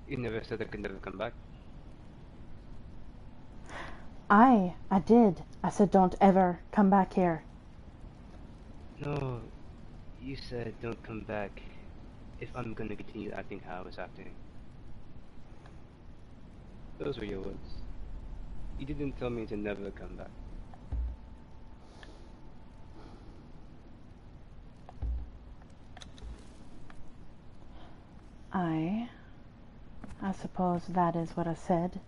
You never said I could never come back. I did. I said don't ever come back here. No, you said don't come back if I'm gonna continue acting how I was acting. Those were your words. You didn't tell me to never come back. I suppose that is what I said.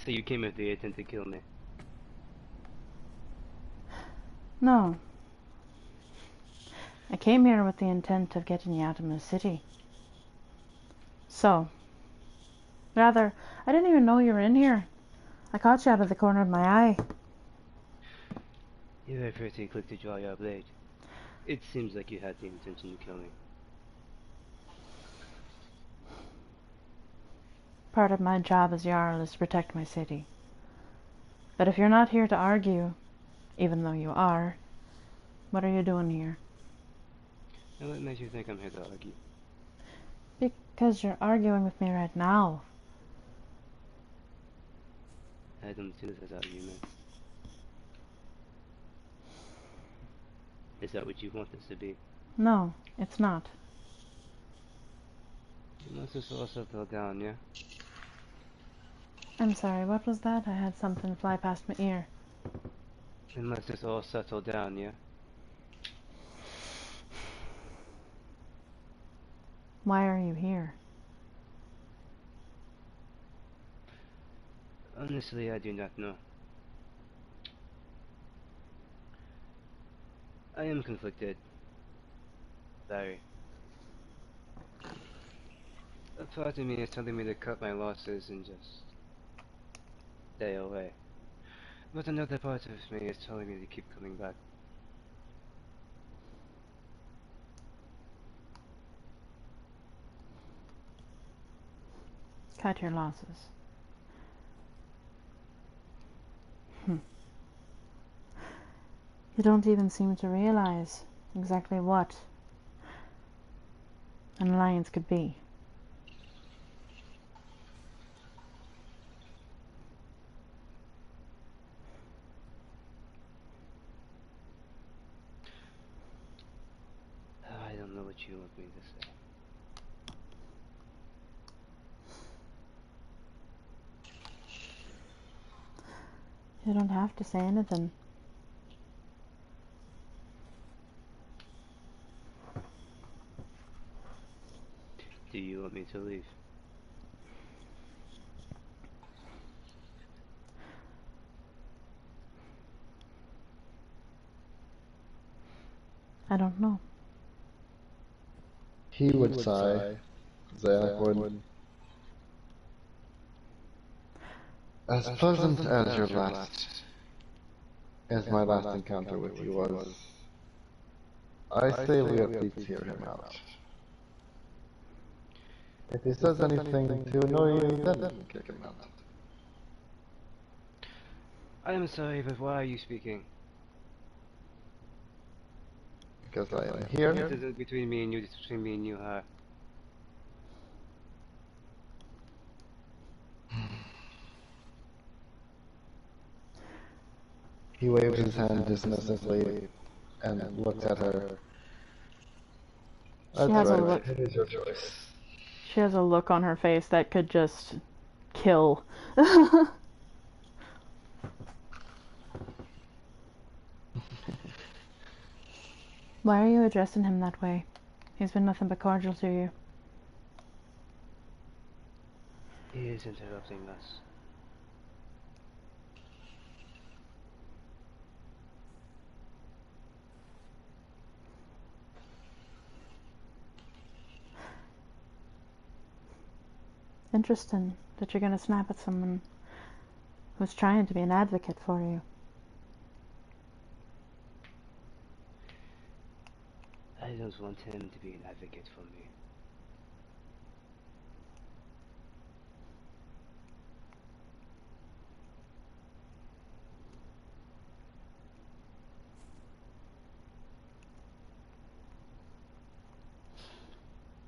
So you came with the intent to kill me. No. I came here with the intent of getting you out of my city. So, rather, I didn't even know you were in here. I caught you out of the corner of my eye. You were pretty quick to draw your blade. It seems like you had the intention to kill me. Part of my job as Jarl is to protect my city. But if you're not here to argue, even though you are, what are you doing here? And what makes you think I'm here to argue? Because you're arguing with me right now. I don't see this as argument. Is that what you want this to be? No, it's not. You must have all settled down, yeah? I'm sorry, what was that? I had something fly past my ear. It must have all settled down, yeah? Why are you here? Honestly, I do not know. I am conflicted. Very. A part of me is telling me to cut my losses and just stay away. But another part of me is telling me to keep coming back. Cut your losses. You don't even seem to realize exactly what an alliance could be. I don't know what you want me to say. You don't have to say anything. Do you want me to leave? I don't know. He would sigh. Zayak would. As pleasant as as my last encounter with you was, I say we at least hear him out. If he says anything to annoy you, then kick him out. I am sorry, but why are you speaking? Because I am here. This isn't between me and you, this is between me and you, huh? He waves his hand dismissively and looks at her. That's right. It is your choice. She has a look on her face that could just kill. Why are you addressing him that way? He's been nothing but cordial to you. He is interrupting us. Interesting that you're going to snap at someone who's trying to be an advocate for you. I don't want him to be an advocate for me.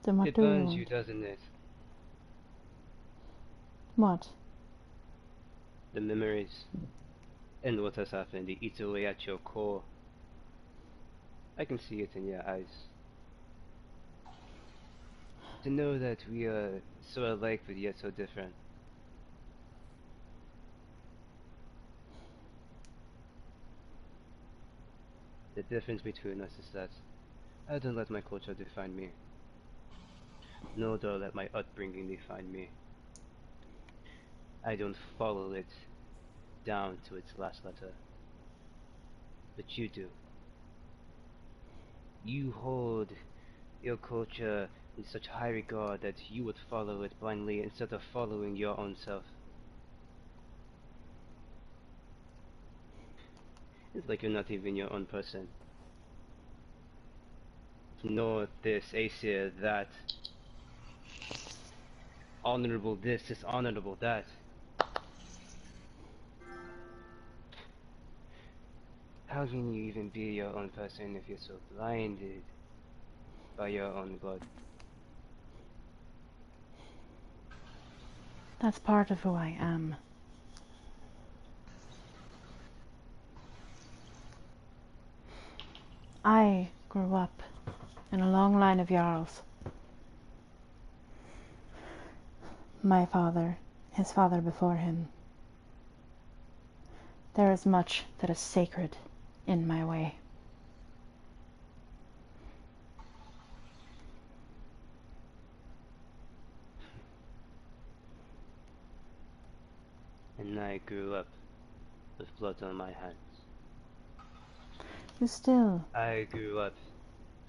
Then what It do you burns want? you, doesn't it? What? The memories and what has happened, they eat away at your core. I can see it in your eyes. To know that we are so alike but yet so different. The difference between us is that I don't let my culture define me. Nor do I let my upbringing define me. I don't follow it down to its last letter. But you do. You hold your culture in such high regard that you would follow it blindly instead of following your own self. It's like you're not even your own person. Nor this, Aesir, that. Honorable this, dishonorable that. How can you even be your own person if you're so blinded by your own blood? That's part of who I am. I grew up in a long line of Jarls. My father, his father before him. There is much that is sacred in my way. And I grew up with blood on my hands. You still... I grew up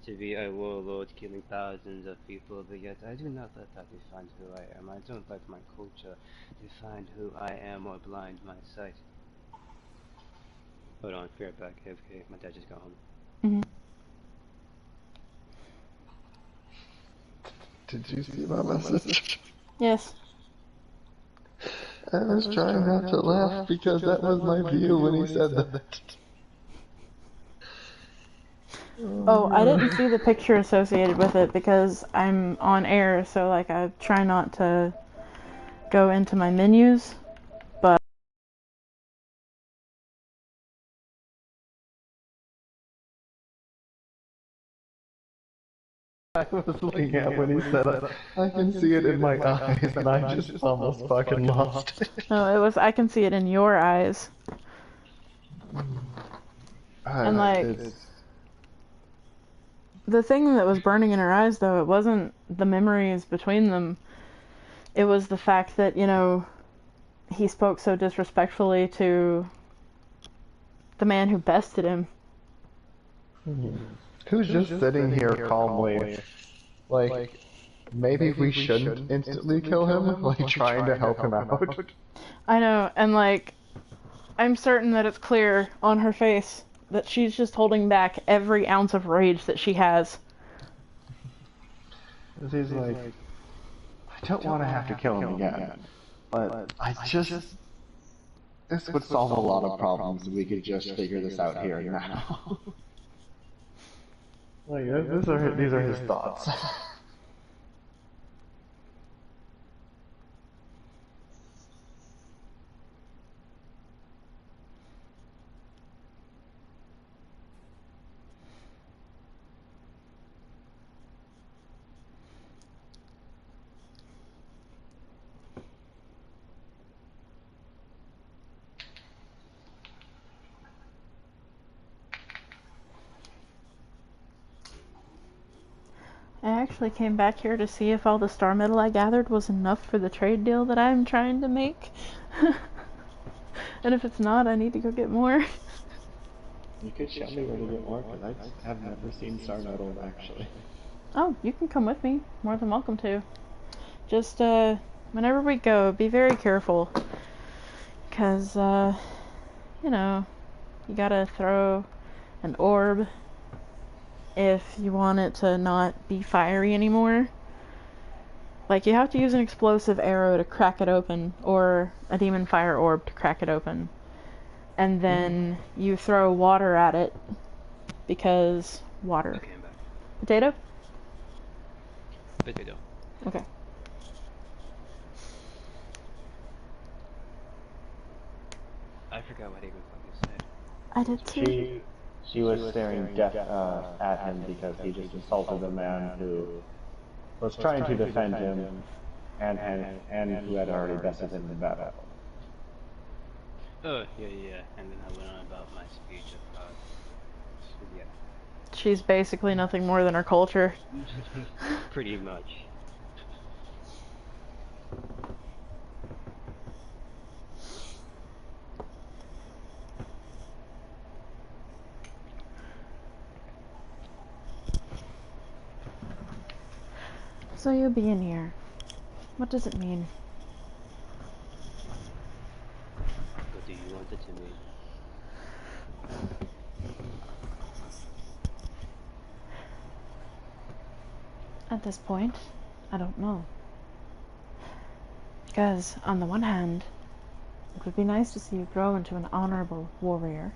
to be a warlord killing thousands of people, but yet I do not let that define who I am. I don't let my culture define who I am or blind my sight. Hold on, be right back. Okay, my dad just got home. Mm-hmm. Did you see my message? Yes. I was trying not to laugh because that was my view when he said that. Oh, I didn't see the picture associated with it because I'm on air, so like I try not to go into my menus, but I was looking at when he said it. I can see it in my eyes, and I just almost fucking lost it. no, it was I can see it in your eyes. And like the thing that was burning in her eyes, though, it wasn't the memories between them. It was the fact that, you know, he spoke so disrespectfully to the man who bested him. Who's just sitting here calmly, like, maybe we shouldn't instantly kill him, like, trying to help him out. I know, and like, I'm certain that it's clear on her face that she's just holding back every ounce of rage that she has. He's like, I don't want to have to kill him again, but I just... This would solve a lot of problems if we could just figure this out here and now. Like, these are his thoughts. I actually came back here to see if all the star metal I gathered was enough for the trade deal that I'm trying to make. And if it's not, I need to go get more. You could show me where to get more, because I have never seen star metal, actually. Oh, you can come with me. More than welcome to. Just, whenever we go, be very careful. Because, you know, you gotta throw an orb if you want it to not be fiery anymore. Like, you have to use an explosive arrow to crack it open, or a demon fire orb to crack it open. And then you throw water at it, because water. Okay, I'm back. Potato? Potato. Okay. I forgot what even fucking said. I did too. She was staring death at him because he just insulted a man who was trying to defend him and who had already bested him in battle. Oh, yeah. And then I went on about my speech of how, yeah. She's basically nothing more than her culture. Pretty much. So you being here, what does it mean? What do you want it to mean? At this point, I don't know. Because, on the one hand, it would be nice to see you grow into an honorable warrior.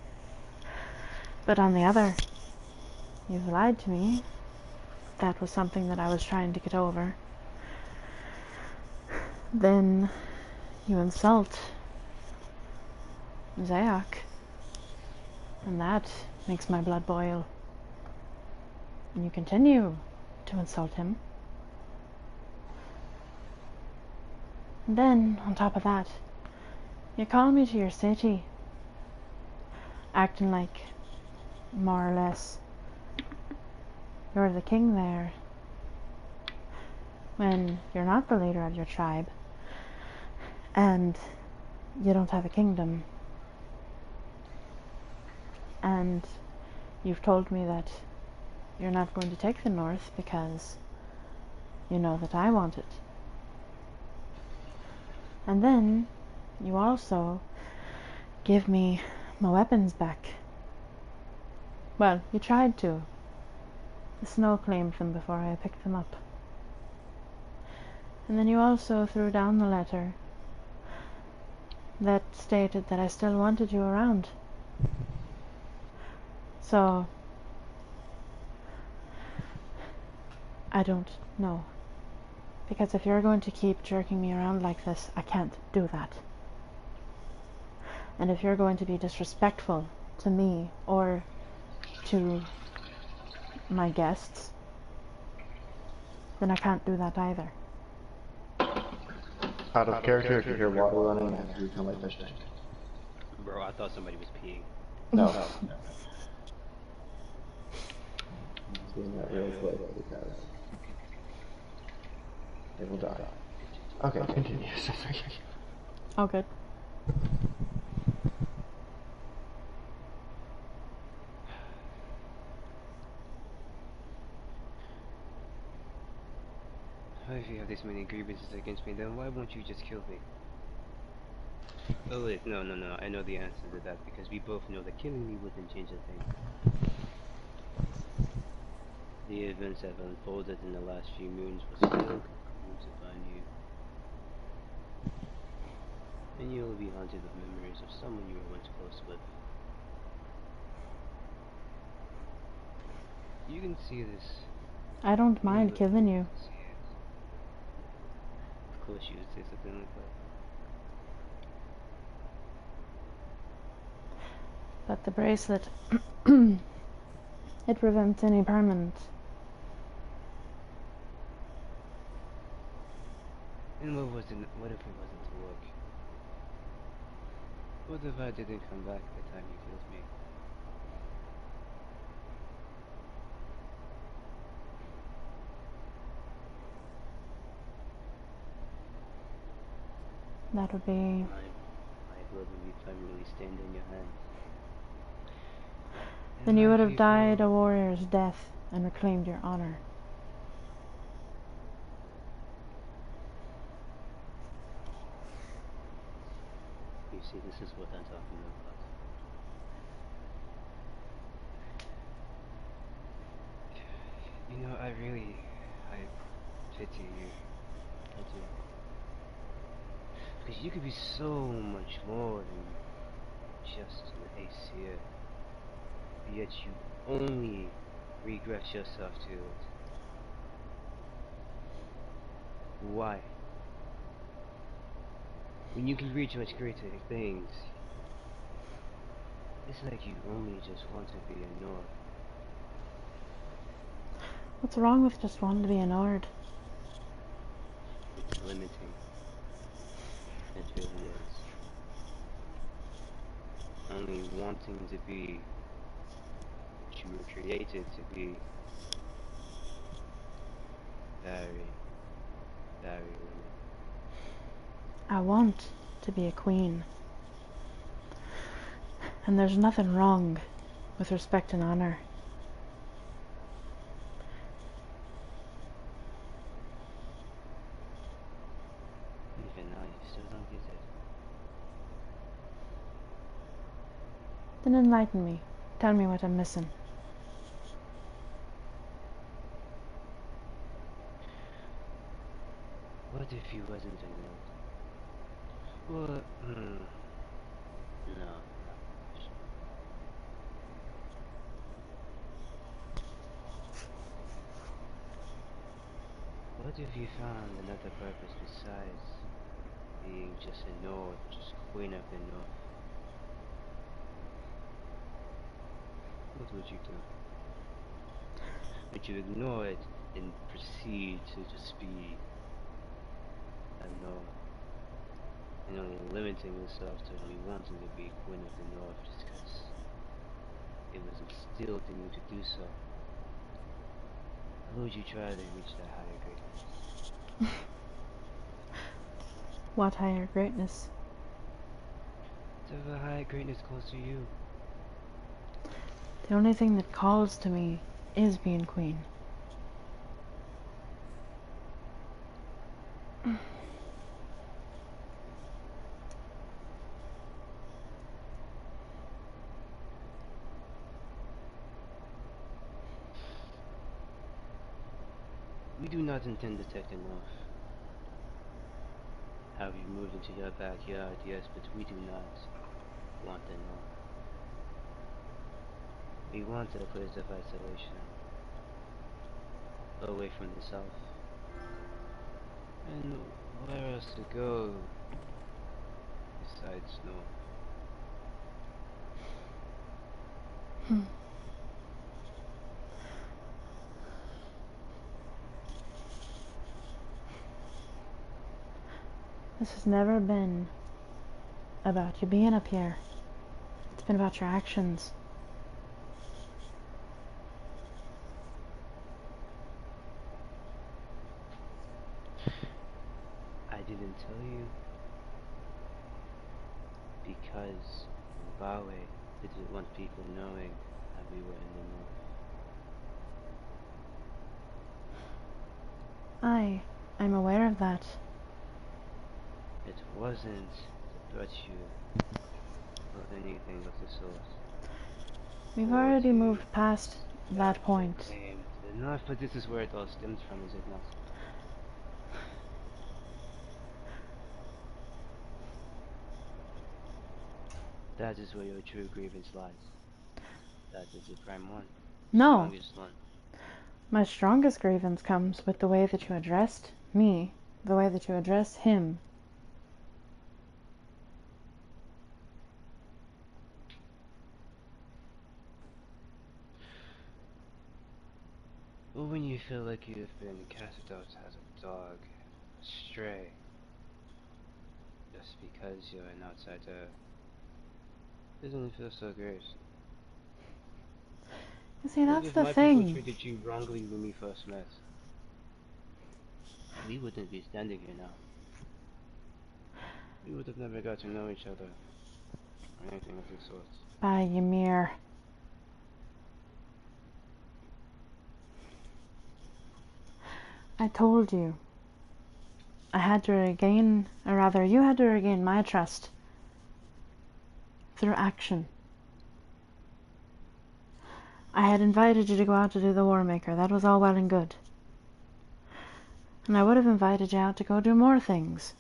But on the other, you've lied to me. That was something that I was trying to get over. Then you insult Zayak, and that makes my blood boil. And you continue to insult him. And then, on top of that, you call me to your city, acting like, more or less, you're the king there, when you're not the leader of your tribe, and you don't have a kingdom. And you've told me that you're not going to take the north because you know that I want it. And then you also give me my weapons back. Well, you tried to. The snow claimed them before I picked them up. And then you also threw down the letter that stated that I still wanted you around. So, I don't know. Because if you're going to keep jerking me around like this, I can't do that. And if you're going to be disrespectful to me or to my guests, then I can't do that either. Out of character, if you hear water running, I have to refill my fish tank. Bro, I thought somebody was peeing. No. I'm just doing that real quick because it will die. Okay, continue. Oh, good. If you have this many grievances against me, then why won't you just kill me? Oh wait, no, I know the answer to that, because we both know that killing me wouldn't change a thing. The events that have unfolded in the last few moons will still conclude upon you. And you will be haunted with memories of someone you were once close with. You can see this. I don't mind killing you. Of course you would say something like that. But the bracelet, it prevents any permanent. And what if it wasn't to work? What if I didn't come back the time you killed me? That would be... My blood would be permanently stained in your hands. Then you would have died a warrior's death and reclaimed your honor. You see, this is what I'm talking about. You know, I pity you. I do. Because you could be so much more than just an ace here. Yet you only regress yourself to it. Why? When you can reach much greater things, It's like you only just want to be ignored. What's wrong with just wanting to be ignored? It's limiting. It really is. Only wanting to be what you were created to be. Very, very limiting. I want to be a queen. And there's nothing wrong with respect and honor. Even now, you still don't get it. Then enlighten me. Tell me what I'm missing. What if he wasn't ignored? Well, no, not much. What if you found another purpose besides being just ignored, just queen of the north? What would you do? Would you ignore it and proceed to just be ignored? And only limiting yourself to only wanting to be queen of the north just because it was instilled in you to do so? Or would you try to reach that higher greatness? What higher greatness? Whatever higher greatness calls to you. The only thing that calls to me is being queen. We do not intend to take the north. Have you moved into your backyard? Yes, but we do not want the north. We want a place of isolation, away from the south. And where else to go besides north? This has never been about you being up here. It's been about your actions. I didn't tell you because Yahweh didn't want people knowing that we were in the north. I'm aware of that. It wasn't to threat you or anything of the sort. We've Or already to moved past that point. claim to the north, but this is where it all stems from, is it not? That is where your true grievance lies. That is the prime one. No, Strongest one. my strongest grievance comes with the way that you addressed me, the way that you addressed him. Well, when you feel like you have been cast out as a dog, astray, just because you're an outsider, doesn't feel so great. You see, What that's if the my people thing. treated you wrongly when we first met? We wouldn't be standing here now. We would have never got to know each other, or anything of the sort. By Ymir. I told you. I had to regain, or rather, you had to regain my trust through action. I had invited you to go out to do the War Maker. That was all well and good. And I would have invited you out to go do more things.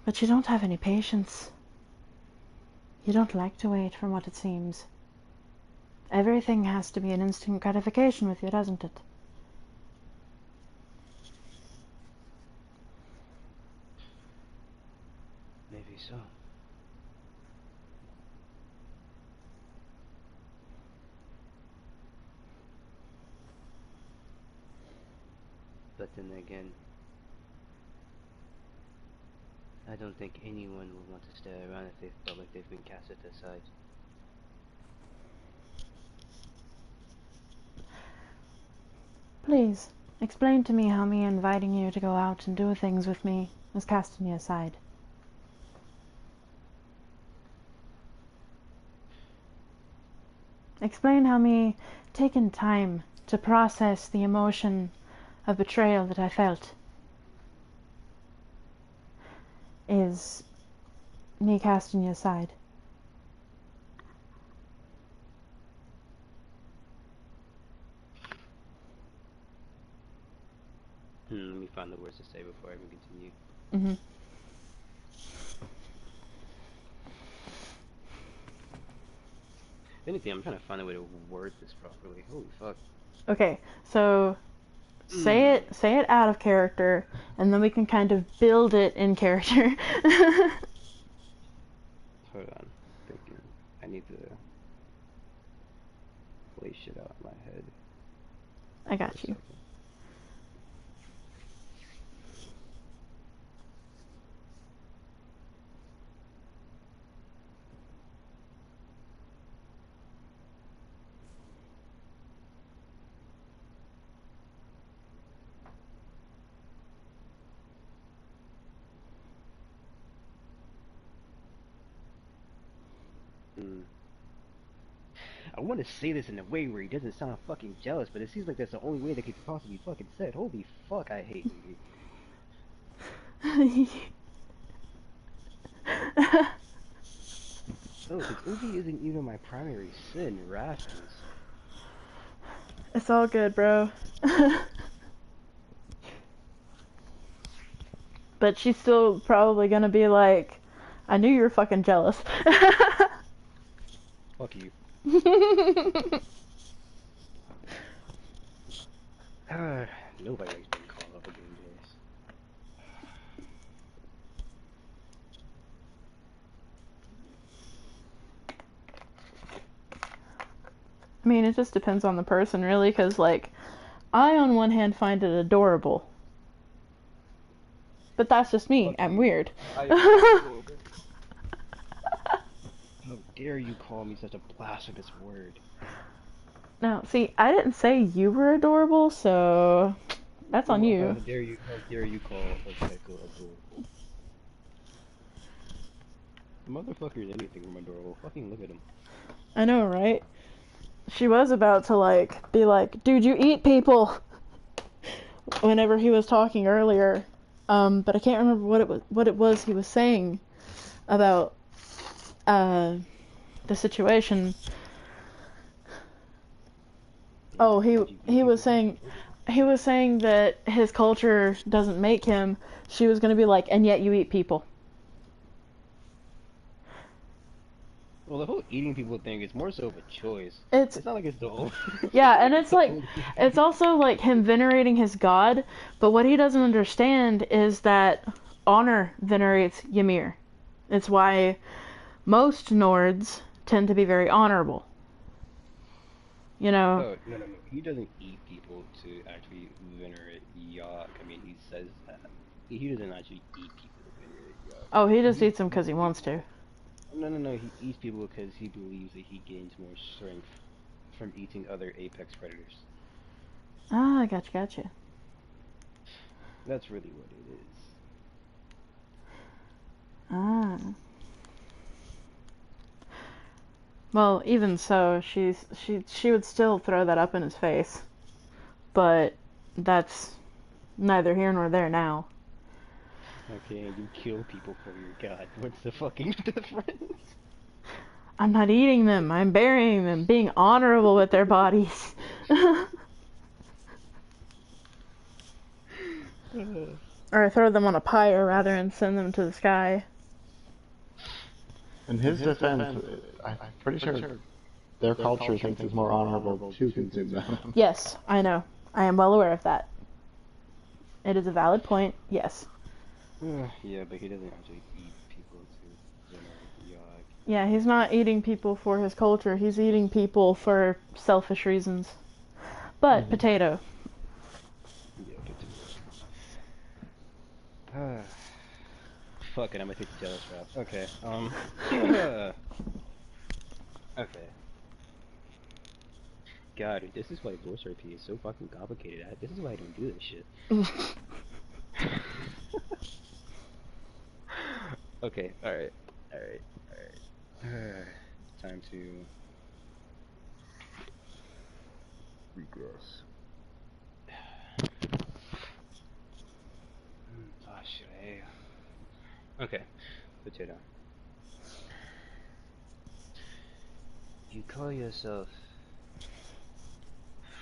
But you don't have any patience. You don't like to wait, from what it seems. Everything has to be an instant gratification with you, doesn't it? Maybe so. But then again, I don't think anyone would want to stay around if they felt like they've been casted aside. Please, explain to me how me inviting you to go out and do things with me is casting you aside. Explain how me taking time to process the emotion of betrayal that I felt is me casting you aside. Let me find the words to say before I even continue. Mm-hmm. If anything, I'm trying to find a way to word this properly. Holy fuck. Okay, so say it out of character, and then we can kind of build it in character. Hold on. Thinking. I need to lay shit out in my head. I got you. I want to say this in a way where he doesn't sound fucking jealous, but it seems like that's the only way that could possibly be fucking said. Holy fuck, I hate Ubi. Oh, because Ubi isn't even my primary sin, Rash is. It's all good, bro. But she's still probably gonna be like, I knew you were fucking jealous. Fuck you. Nobody likes being called up again, days. I mean, it just depends on the person, really, because, like, I, on one hand, find it adorable. But that's just me. Fuck I'm you. weird. How dare you call me such a blasphemous word? Now, see, I didn't say you were adorable, so that's on you. How dare you call a psycho adorable? The motherfucker is anything from adorable. Fucking look at him. I know, right? She was about to, like, be like, dude, you eat people! Whenever he was talking earlier. But I can't remember what it was he was saying about, the situation. Oh, he was saying that his culture doesn't make him. She was gonna be like, and yet you eat people. Well, the whole eating people thing is more so of a choice. It's not like it's the only. Yeah, and it's like, it's also like him venerating his god, but what he doesn't understand is that honor venerates Ymir. It's why most Nords tend to be very honorable. You know? No. He doesn't eat people to actually venerate Yogg. I mean, he says that. He doesn't actually eat people to venerate Yogg. Oh, he just eats them because he wants to. No. He eats people because he believes that he gains more strength from eating other apex predators. Ah, gotcha. That's really what it is. Ah. Well, even so, she would still throw that up in his face. But that's neither here nor there now. Okay, you kill people for your god. What's the fucking difference? I'm not eating them. I'm burying them, being honorable with their bodies. Or throw them on a pyre rather and send them to the sky. In his defense, I'm pretty sure their culture thinks it's more honorable to consume them. Yes, I know. I am well aware of that. It is a valid point, yes. Yeah, but he doesn't actually eat people to generate the yog. Yeah, he's not eating people for his culture. He's eating people for selfish reasons. But, potato. Yeah, potato. Fuck it, I'm gonna take the jealous route. Okay, okay. God, dude, this is why voice RP is so fucking complicated. This is why I don't do this shit. Okay, alright. Time to regress. Oh, shit. Okay, potato. You call yourself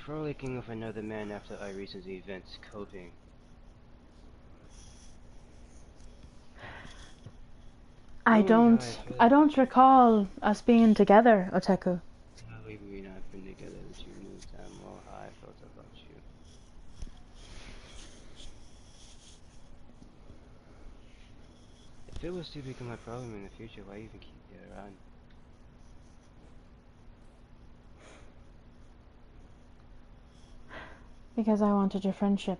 frolicking with another man after our recent events, coping. I don't recall us being together, Oteku. How have we not been together that you knew damn well how I felt about you? If it was to become a problem in the future, why even keep it around? Because I wanted your friendship.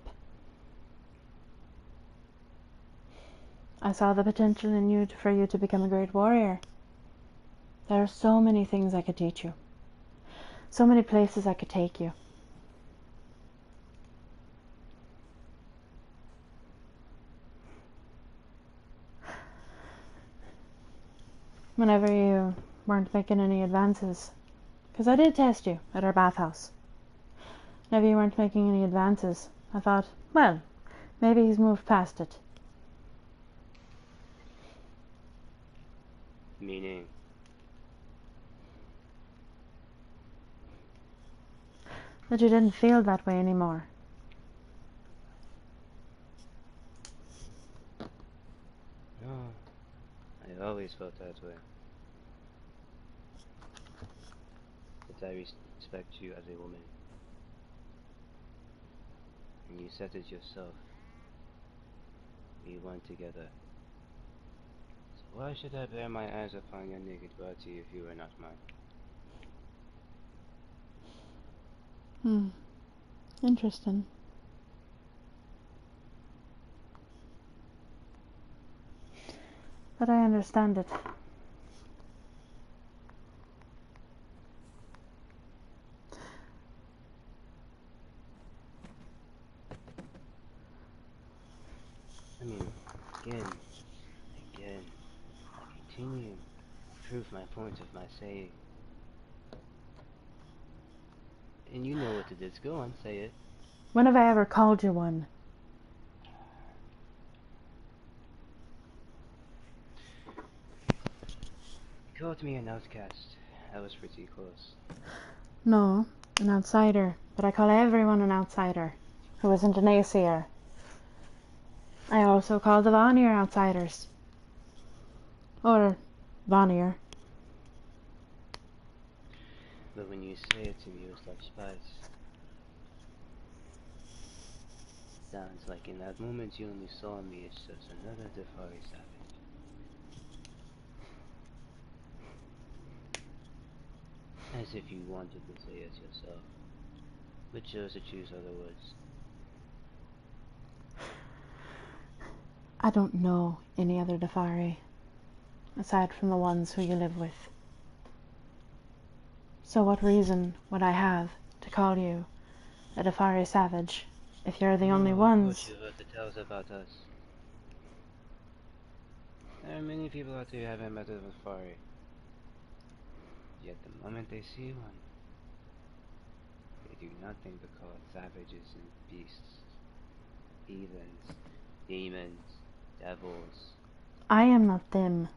I saw the potential in you for you to become a great warrior. There are so many things I could teach you. So many places I could take you. Whenever you weren't making any advances, because I did test you at our bathhouse. Whenever you weren't making any advances, I thought, well, maybe he's moved past it. Meaning? That you didn't feel that way anymore. No, I always felt that way. But I respect you as a woman. And you said it yourself. We went together. So why should I bear my eyes upon your naked body if you were not mine? Interesting. But I understand it. I mean, again, I continue to prove my point of my saying. And you know what it is. Go on, say it. When have I ever called you one? You called me an outcast. I was pretty close. No, an outsider. But I call everyone an outsider who isn't an Aesir. I also call the Vanir outsiders. Or Vanir. But when you say it to me with such spice, sounds like in that moment you only saw me as just another Dafari savage. As if you wanted to say it yourself, but chose to choose other words. I don't know any other Dafari, aside from the ones who you live with. So what reason would I have to call you a Dafari savage if you're the only ones? What you heard the tales about us. There are many people out there who haven't met a Dafari. Yet the moment they see one, they do nothing but call it savages and beasts, heathens, demons, devils. I am not them.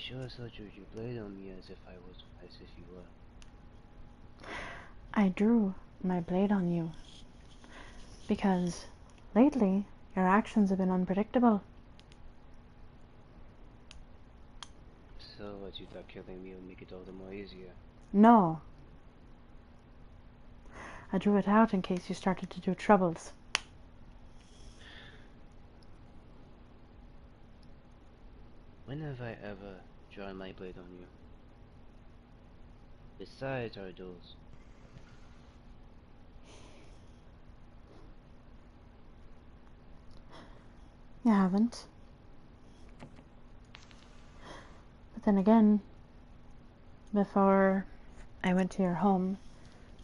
sure thought you drew blade on me as if you were. I drew my blade on you because lately your actions have been unpredictable. So what, you thought killing me would make it all the more easier? No. I drew it out in case you started to do troubles. When have I ever drawn my blade on you? Besides our duels. You haven't. But then again, before I went to your home,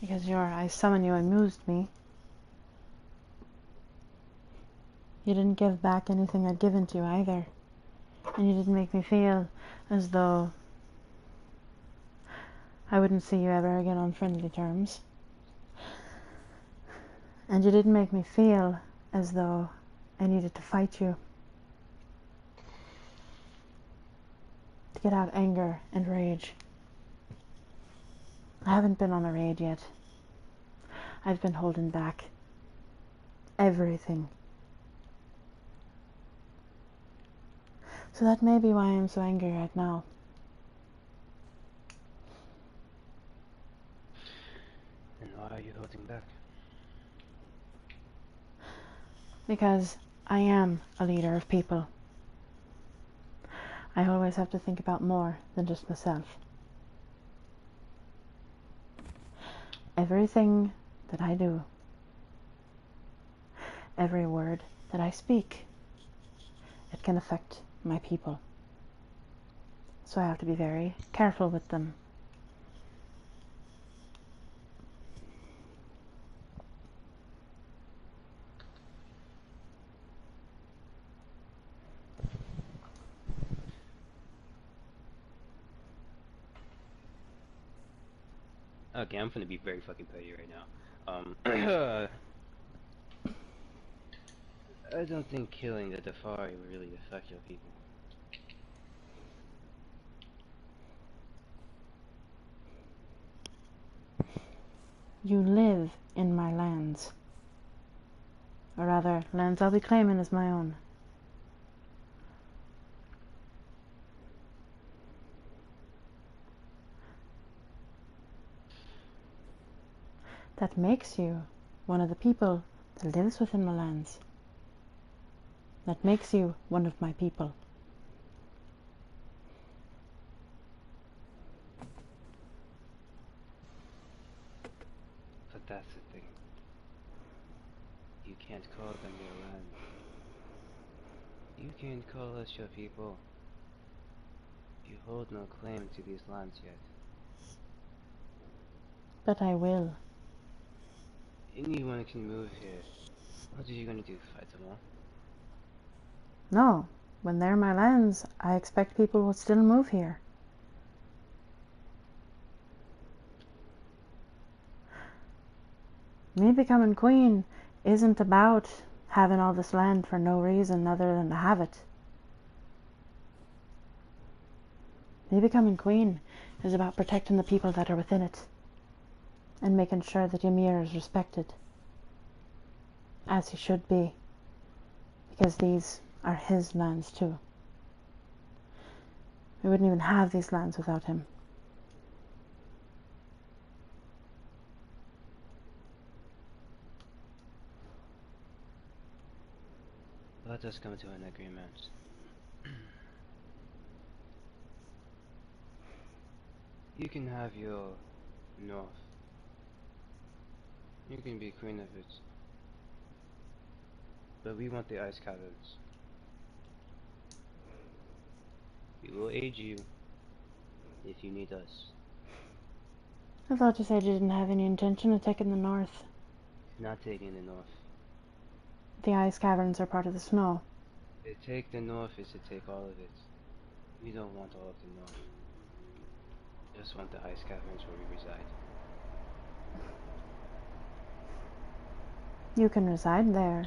because your I summon you amused me, you didn't give back anything I'd given to you either. And you didn't make me feel as though I wouldn't see you ever again on friendly terms. And you didn't make me feel as though I needed to fight you. To get out anger and rage. I haven't been on a raid yet. I've been holding back everything. So that may be why I'm so angry right now. And why are you holding back? Because I am a leader of people. I always have to think about more than just myself. Everything that I do, every word that I speak, it can affect my people. So I have to be very careful with them. Okay, I'm gonna be very fucking petty right now. I don't think killing the Dafari would really affect your people. You live in my lands. Or rather, lands I'll be claiming as my own. That makes you one of the people that lives within my lands. That makes you one of my people. But that's the thing. You can't call them your land. You can't call us your people. You hold no claim to these lands yet. But I will. Anyone can move here. What are you gonna do, fight them all? No, when they're my lands, I expect people will still move here. Me becoming queen isn't about having all this land for no reason other than to have it. Me becoming queen is about protecting the people that are within it and making sure that Ymir is respected as he should be, because these are his lands too. We wouldn't even have these lands without him. Let us come to an agreement. You can have your north. You can be queen of it. But we want the ice caverns. We will aid you if you need us. I thought you said you didn't have any intention of taking the north. Not taking the north. The ice caverns are part of the snow. To take the north is to take all of it. We don't want all of the north. Just want the ice caverns where we reside. You can reside there.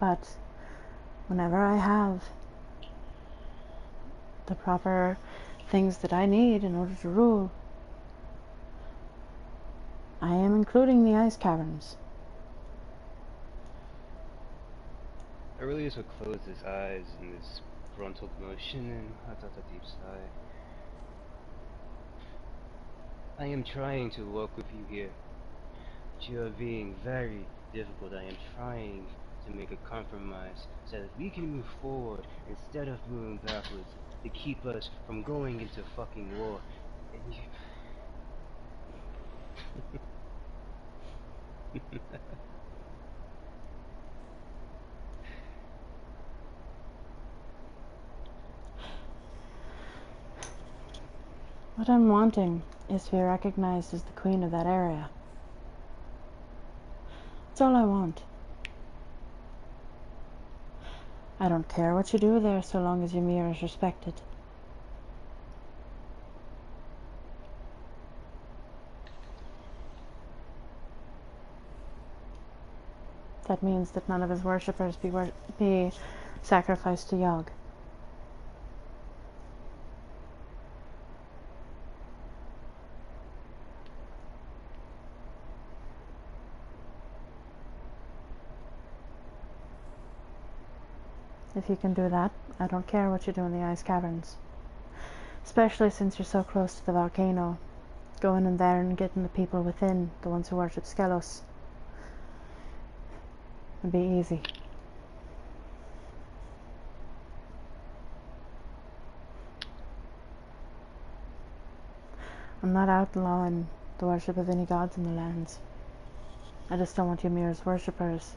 But whenever I have the proper things that I need in order to rule. I am including the ice caverns. Aurelius will close his eyes in this frontal motion and let out a deep sigh. I am trying to walk with you here, but you are being very difficult. I am trying to make a compromise so that we can move forward instead of moving backwards to keep us from going into fucking war. And you... What I'm wanting is to be recognized as the queen of that area. That's all I want. I don't care what you do there so long as Ymir is respected. That means that none of his worshippers be sacrificed to Yog. If you can do that, I don't care what you do in the ice caverns. Especially since you're so close to the volcano. Going in there and getting the people within, the ones who worship Skelos, would be easy. I'm not outlawing the worship of any gods in the lands. I just don't want Ymir's worshippers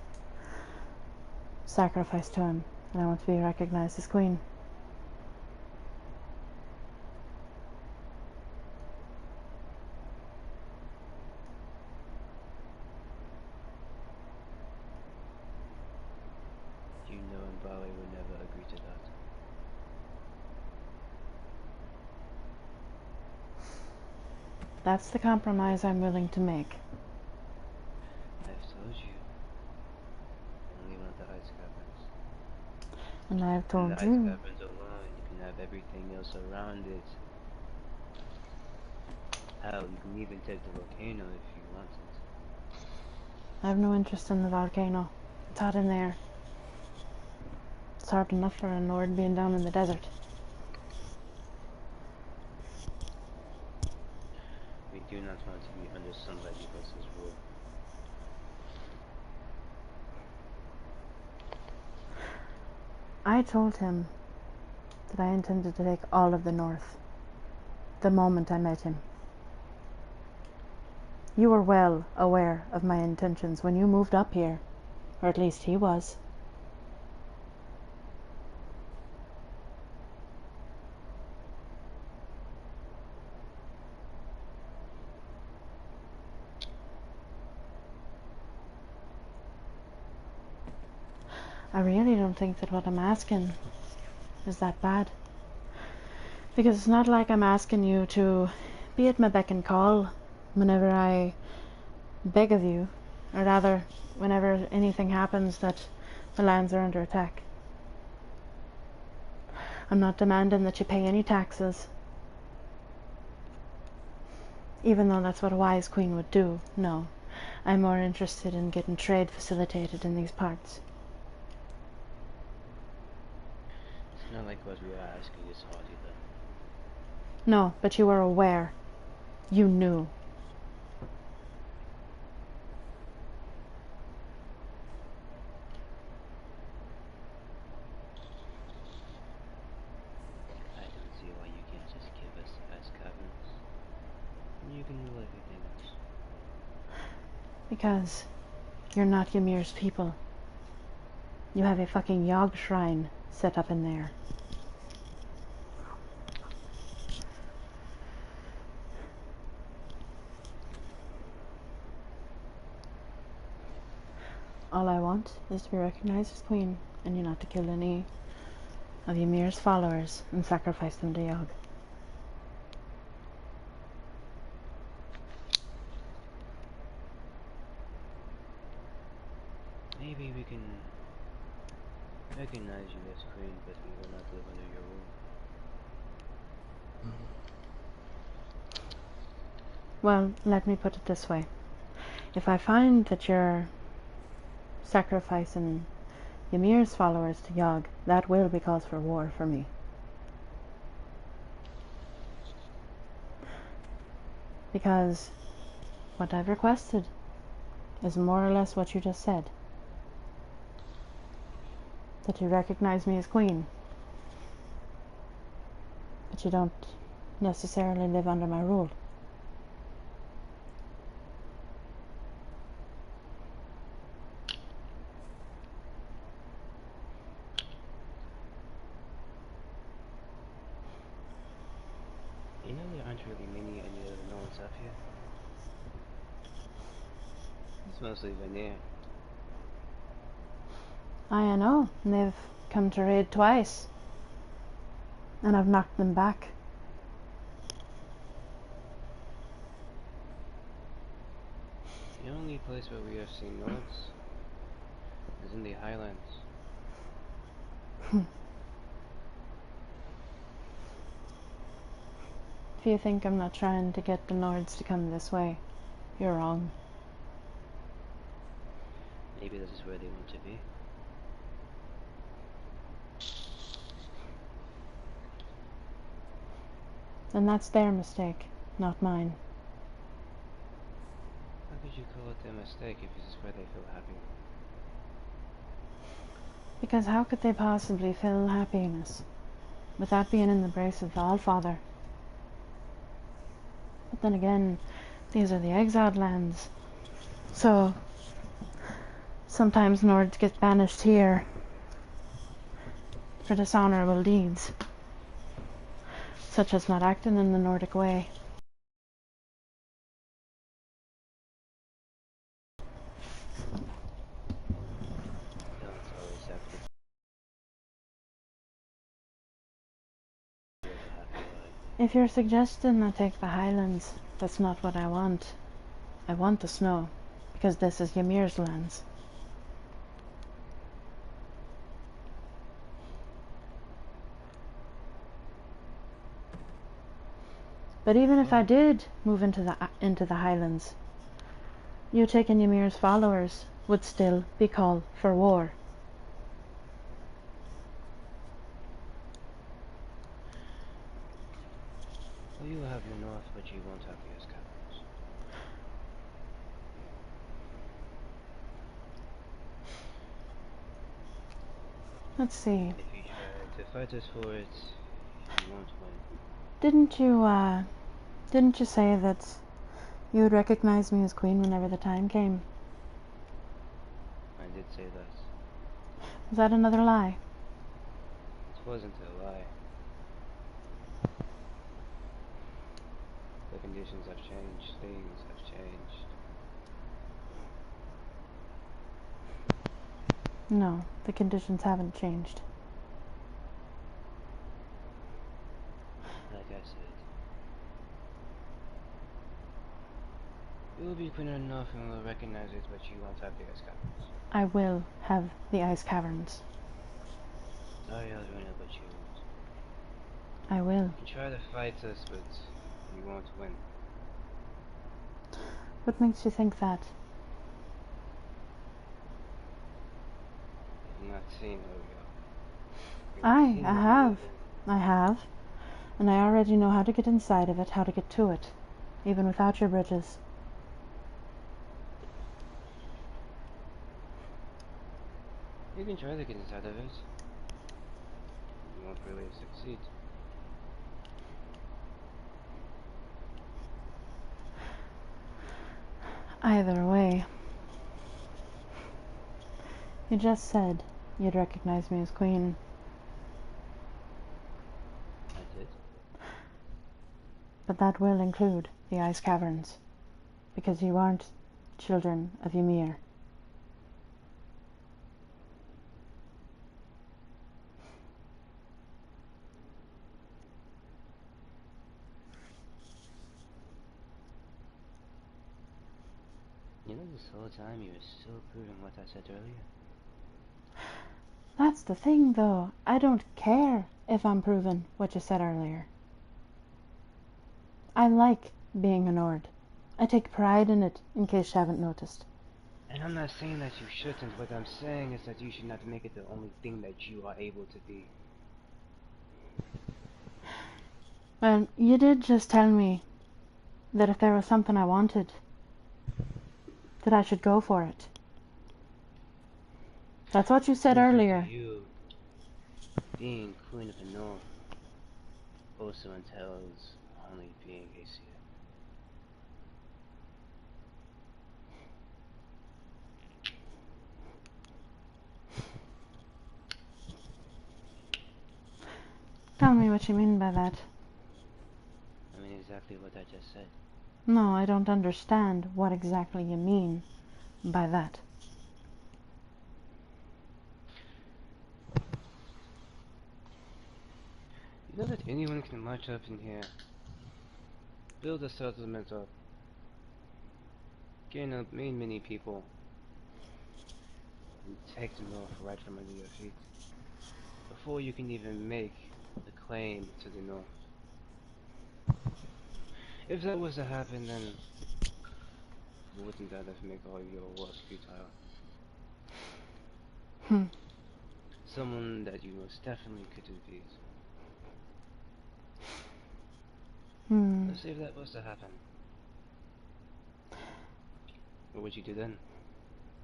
sacrificed to him, and I want to be recognized as queen. You know Mbawe would never agree to that. That's the compromise I'm willing to make. I've told you. Only want the ice caverns. And I've told and the you. ice caverns alone, you can have everything else around it. Hell, you can even take the volcano if you want it. I have no interest in the volcano. It's hot in there. It's hard enough for a Nord being down in the desert. We do not want to be under somebody else's rule. I told him that I intended to take all of the North the moment I met him. You were well aware of my intentions when you moved up here, or at least he was. I really don't think that what I'm asking is that bad. Because it's not like I'm asking you to be at my beck and call whenever I beg of you, or rather, whenever anything happens that the lands are under attack. I'm not demanding that you pay any taxes, even though that's what a wise queen would do. No, I'm more interested in getting trade facilitated in these parts. It's not like what we are asking is hard either. No, but you were aware. You knew. I don't see why you can't just give us the ice caverns. And you can rule everything else. Because you're not Ymir's people. You have a fucking Yog shrine set up in there. All I want is to be recognized as queen, and you not to kill any of Ymir's followers and sacrifice them to Yog. Maybe we can recognize you as queen, but we will not live under your rule. Well, let me put it this way. If I find that you're sacrificing Ymir's followers to Yogg, that will be cause for war for me. Because what I've requested is more or less what you just said. That you recognize me as queen. But you don't necessarily live under my rule. You know there aren't really any other nodes up here. It's mostly veneer. I know, and they've come to raid twice. And I've knocked them back. The only place where we have seen nodes is in the highlands. If you think I'm not trying to get the Nords to come this way, you're wrong. Maybe this is where they want to be. And that's their mistake, not mine. How could you call it their mistake if this is where they feel happy? Because how could they possibly feel happiness without being in the embrace of the Allfather? But then again, these are the exiled lands. So, sometimes Nords get banished here for dishonorable deeds, such as not acting in the Nordic way. Don't always have to live a happy life. If you're suggesting I take the Highlands, that's not what I want. I want the snow, because this is Ymir's lands. But even if I did move into the Highlands, you taking Ymir's followers would still be called for war. Well, you will have your north, but you won't have your caverns. Let's see. If you try to fight us for it, you won't win. Didn't you say that you would recognize me as queen whenever the time came? I did say that. Is that another lie? It wasn't a lie. The conditions have changed, things have changed. No, the conditions haven't changed. Like I said, you will be queen enough and will recognize it, but you won't have the ice caverns. I will have the ice caverns. Sorry, Aldrina, but you won't. I will. You can try to fight us, but you won't win. What makes you think that? You've not seen Oreo. I have. And I already know how to get inside of it, how to get to it, even without your bridges. You can try to get inside of it. You won't really succeed. Either way. You just said you'd recognize me as queen. I did. But that will include the ice caverns, because you aren't children of Ymir. You know, this whole time you were still proving what I said earlier. That's the thing, though. I don't care if I'm proven what you said earlier. I like being a Nord. I take pride in it, in case you haven't noticed. And I'm not saying that you shouldn't. What I'm saying is that you should not make it the only thing that you are able to be. Well, you did just tell me that if there was something I wanted, that I should go for it. That's what you said earlier. You, being Queen of the North, also entails only being a seer. Tell me what you mean by that. I mean exactly what I just said. No, I don't understand what exactly you mean by that. You know that anyone can march up in here, build a settlement up, gain up many people, and take the North right from under your feet, before you can even make the claim to the North. If that was to happen, then wouldn't that have make all your wars futile? Someone that you most definitely could defeat. Let's see if that was to happen. What would you do then?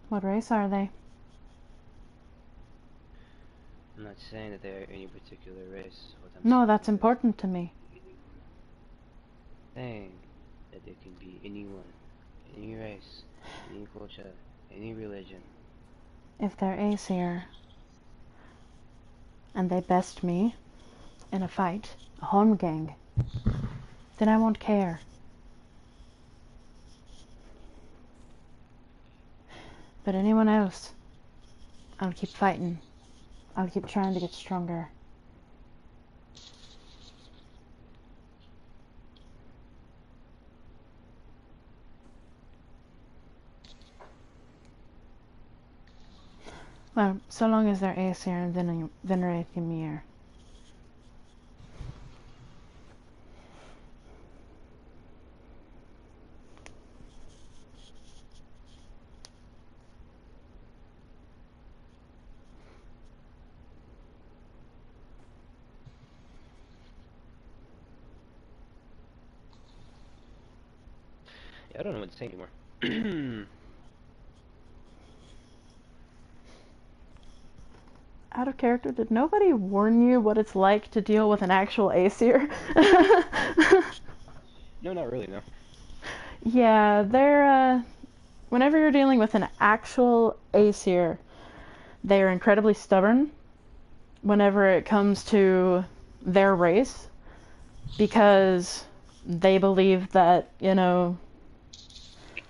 What race are they? I'm not saying that they are any particular race. No, that's important to me. Saying that there can be anyone, any race, any culture, any religion. If they're Aesir, and they best me in a fight, a home gang, then I won't care. But anyone else, I'll keep fighting. I'll keep trying to get stronger. Well, so long as they're Aesir and venerate Ymir. Yeah, I don't know what to say anymore. Out of character, did nobody warn you what it's like to deal with an actual Aesir? No, not really, no. Yeah, they're, whenever you're dealing with an actual Aesir, they are incredibly stubborn whenever it comes to their race, because they believe that, you know,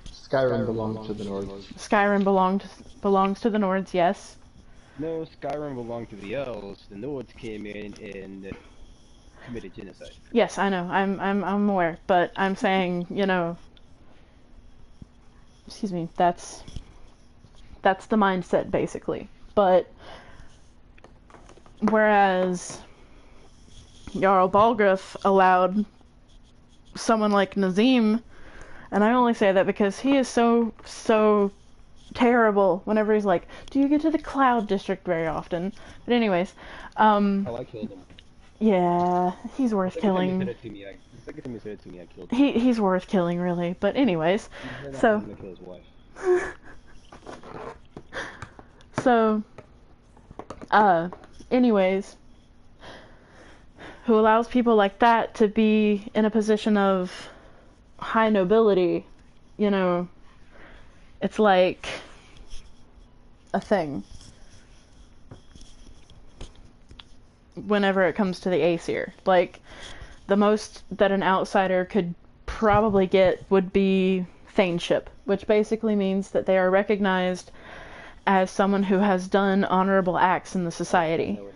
Skyrim belongs to the Nords. Skyrim belongs to the Nords, yes. No, Skyrim belonged to the elves. The Nords came in and committed genocide. Yes, I know. I'm aware, but I'm saying, you know, excuse me, that's the mindset basically. But whereas Jarl Balgruuf allowed someone like Nazim, and I only say that because he is so terrible whenever he's like, do you get to the Cloud District very often? But anyways, Oh, I killed him. yeah, he's worth killing. The second time you said it to me, I killed him. He's worth killing, really. But anyways, so I'm gonna kill his wife. so anyways, who allows people like that to be in a position of high nobility, you know, it's like a thing whenever it comes to the Aesir. Like, the most that an outsider could probably get would be Thainship, which basically means that they are recognized as someone who has done honorable acts in the society. I know what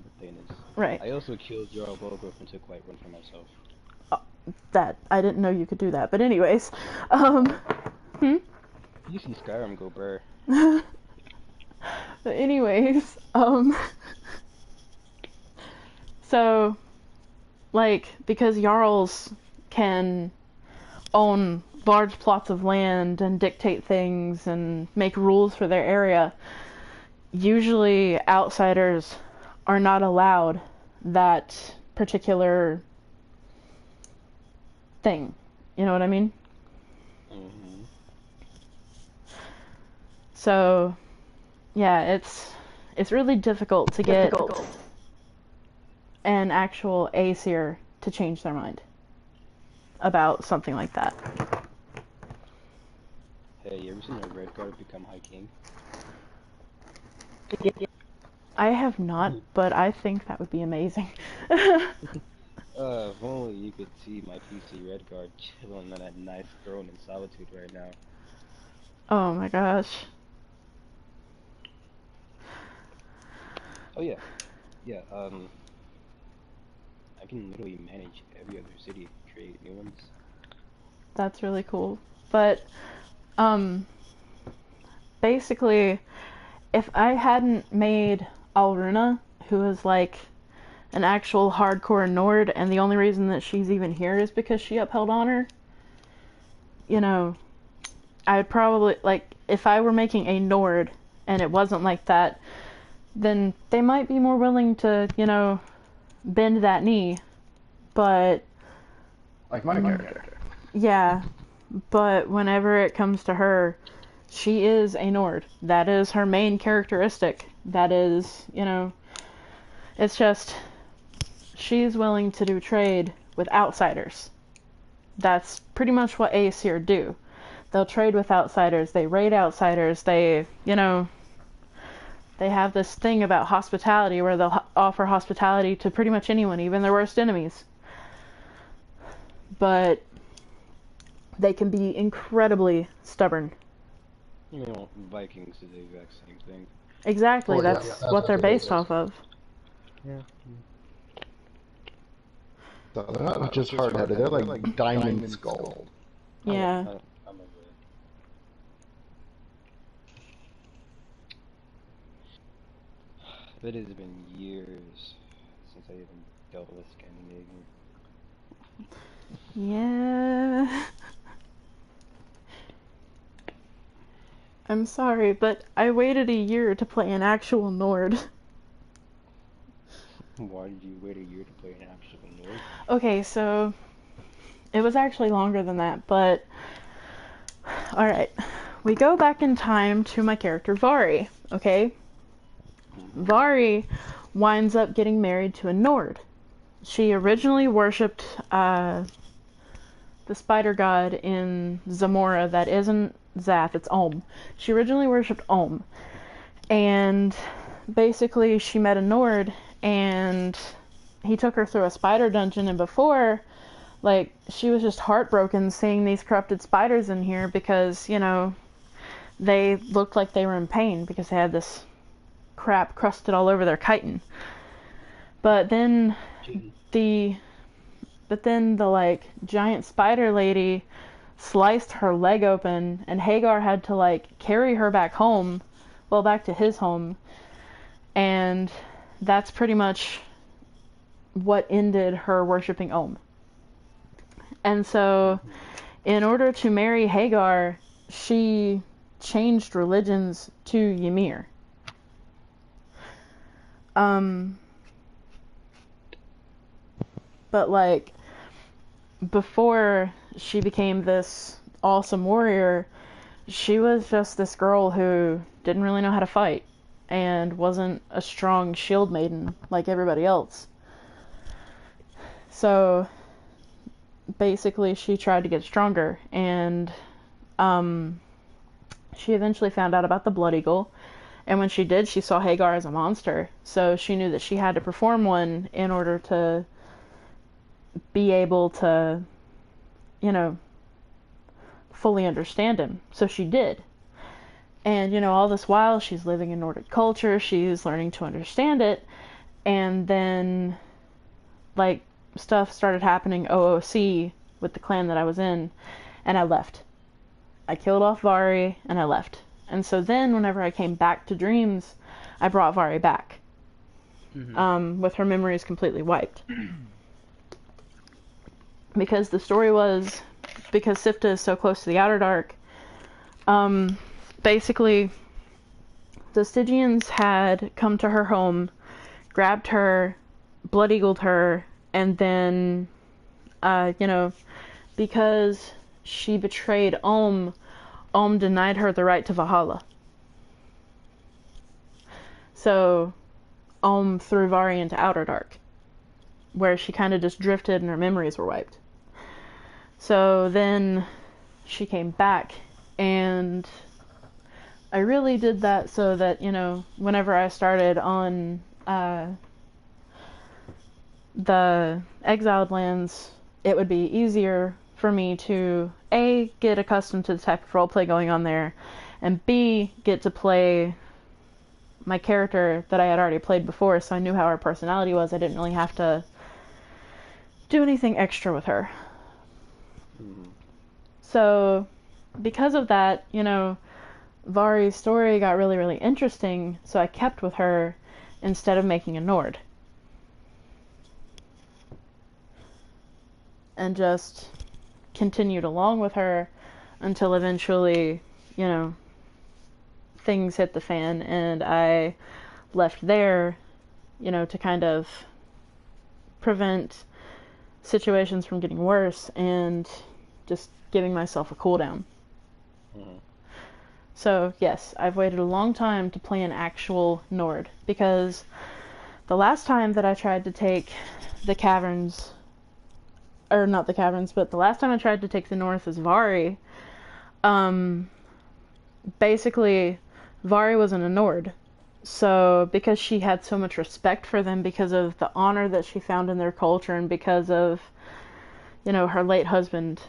the thing is. Right. I also killed Jarl Balgruuf and took Whiterun for myself. That, I didn't know you could do that, but anyways, You see Skyrim go burr. But anyways, so, like, because Jarls can own large plots of land and dictate things and make rules for their area, usually outsiders are not allowed that particular thing. You know what I mean? Mm-hmm. So, yeah, it's really difficult to get an actual Aesir to change their mind about something like that. Hey, you ever seen a red guard become High King? I have not, but I think that would be amazing. If only you could see my PC red guard chilling on that nice throne in solitude right now. Oh my gosh. Oh yeah, yeah. I can literally manage every other city, create new ones. That's really cool. But, basically, if I hadn't made Alruna, who is like an actual hardcore Nord, and the only reason that she's even here is because she upheld honor, you know, I would probably, like, if I were making a Nord and it wasn't like that, then they might be more willing to, you know, bend that knee. But Like my character. yeah, but whenever it comes to her, she is a Nord. That is her main characteristic. That is, you know, it's just, she's willing to do trade with outsiders. That's pretty much what Aesir do. They'll trade with outsiders, they raid outsiders, they, you know, they have this thing about hospitality where they'll offer hospitality to pretty much anyone, even their worst enemies. But they can be incredibly stubborn. You know, Vikings do the exact same thing. Exactly, Oh, yeah, that's yeah, what they're based is. off of. Yeah. So they're not just hard-headed, they're like diamond skull. Yeah. I'm over it. But it has been years since I even dealt with Scandinavian. Yeah. I'm sorry, but I waited a year to play an actual Nord. Why did you wait a year to play an actual Nord? Okay, so it was actually longer than that, but alright. We go back in time to my character Vari, okay? Vari winds up getting married to a Nord. She originally worshipped the spider god in Zamora that isn't Zath, it's Olm. She originally worshipped Olm. And basically she met a Nord and he took her through a spider dungeon, and before, like, she was just heartbroken seeing these corrupted spiders in here because, you know, they looked like they were in pain because they had this crap crusted all over their chitin. But then the like giant spider lady sliced her leg open, and Hagar had to like carry her back home, well, back to his home, and that's pretty much what ended her worshipping Om. And so in order to marry Hagar, she changed religions to Ymir. But like before she became this awesome warrior, she was just this girl who didn't really know how to fight and wasn't a strong shield maiden like everybody else. So basically she tried to get stronger, and she eventually found out about the Blood Eagle, and when she did, she saw Hagar as a monster, so she knew that she had to perform one in order to be able to, you know, fully understand him. So she did. And, you know, all this while she's living in Nordic culture, she's learning to understand it, and then, like, stuff started happening OOC with the clan that I was in, and I left. I killed off Vari, and I left. And so then, whenever I came back to Dreams, I brought Vari back. With her memories completely wiped. because the story was, because Sifta is so close to the Outer Dark, basically the Stygians had come to her home, grabbed her, blood-eagled her, and then, because she betrayed Ulm denied her the right to Valhalla. So Ulm threw Vari into Outer Dark, where she kind of just drifted and her memories were wiped. So then she came back, and I really did that so that, whenever I started on the Exiled Lands, it would be easier for me to A, get accustomed to the type of roleplay going on there, and B, get to play my character that I had already played before, so I knew how her personality was. I didn't really have to do anything extra with her. Mm-hmm. So, because of that, Vari's story got really, really interesting, so I kept with her instead of making a Nord. And just continued along with her until eventually, things hit the fan, and I left there, to kind of prevent situations from getting worse and just giving myself a cooldown. Mm-hmm. So, yes, I've waited a long time to play an actual Nord, because the last time that I tried to take the caverns, or not the caverns, but the last time I tried to take the north as Vari, basically, Vari wasn't a Nord. So, because she had so much respect for them, because of the honor that she found in their culture, and because of, her late husband,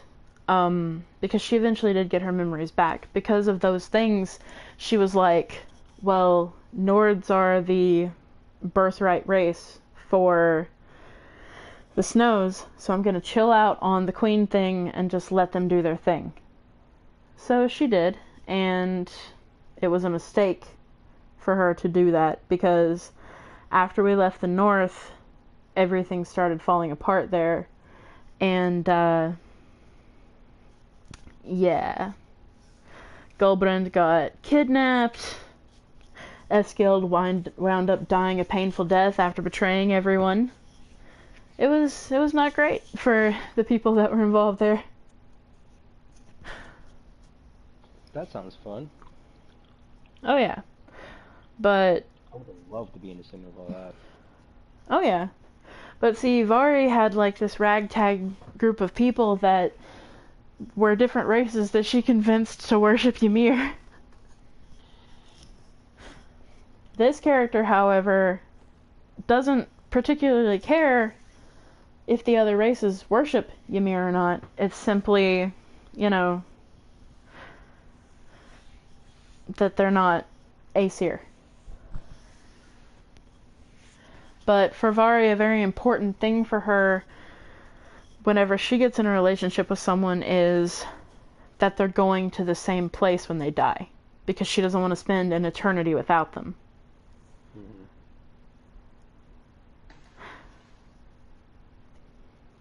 because she eventually did get her memories back. Because of those things, she was like, well, Nords are the birthright race for the Snows, so I'm going to chill out on the Queen thing and just let them do their thing. So she did, and it was a mistake for her to do that, because after we left the north, everything started falling apart there, and Gulbrand got kidnapped. Eskild wound up dying a painful death after betraying everyone. It was not great for the people that were involved there. That sounds fun. Oh yeah. But I would have loved to be in the center of all that. oh yeah. But see, Vari had like this ragtag group of people that were different races that she convinced to worship Ymir. This character, however, doesn't particularly care if the other races worship Ymir or not. It's simply, that they're not Aesir. But for Vari, a very important thing for her whenever she gets in a relationship with someone is that they're going to the same place when they die, because she doesn't want to spend an eternity without them. Mm-hmm.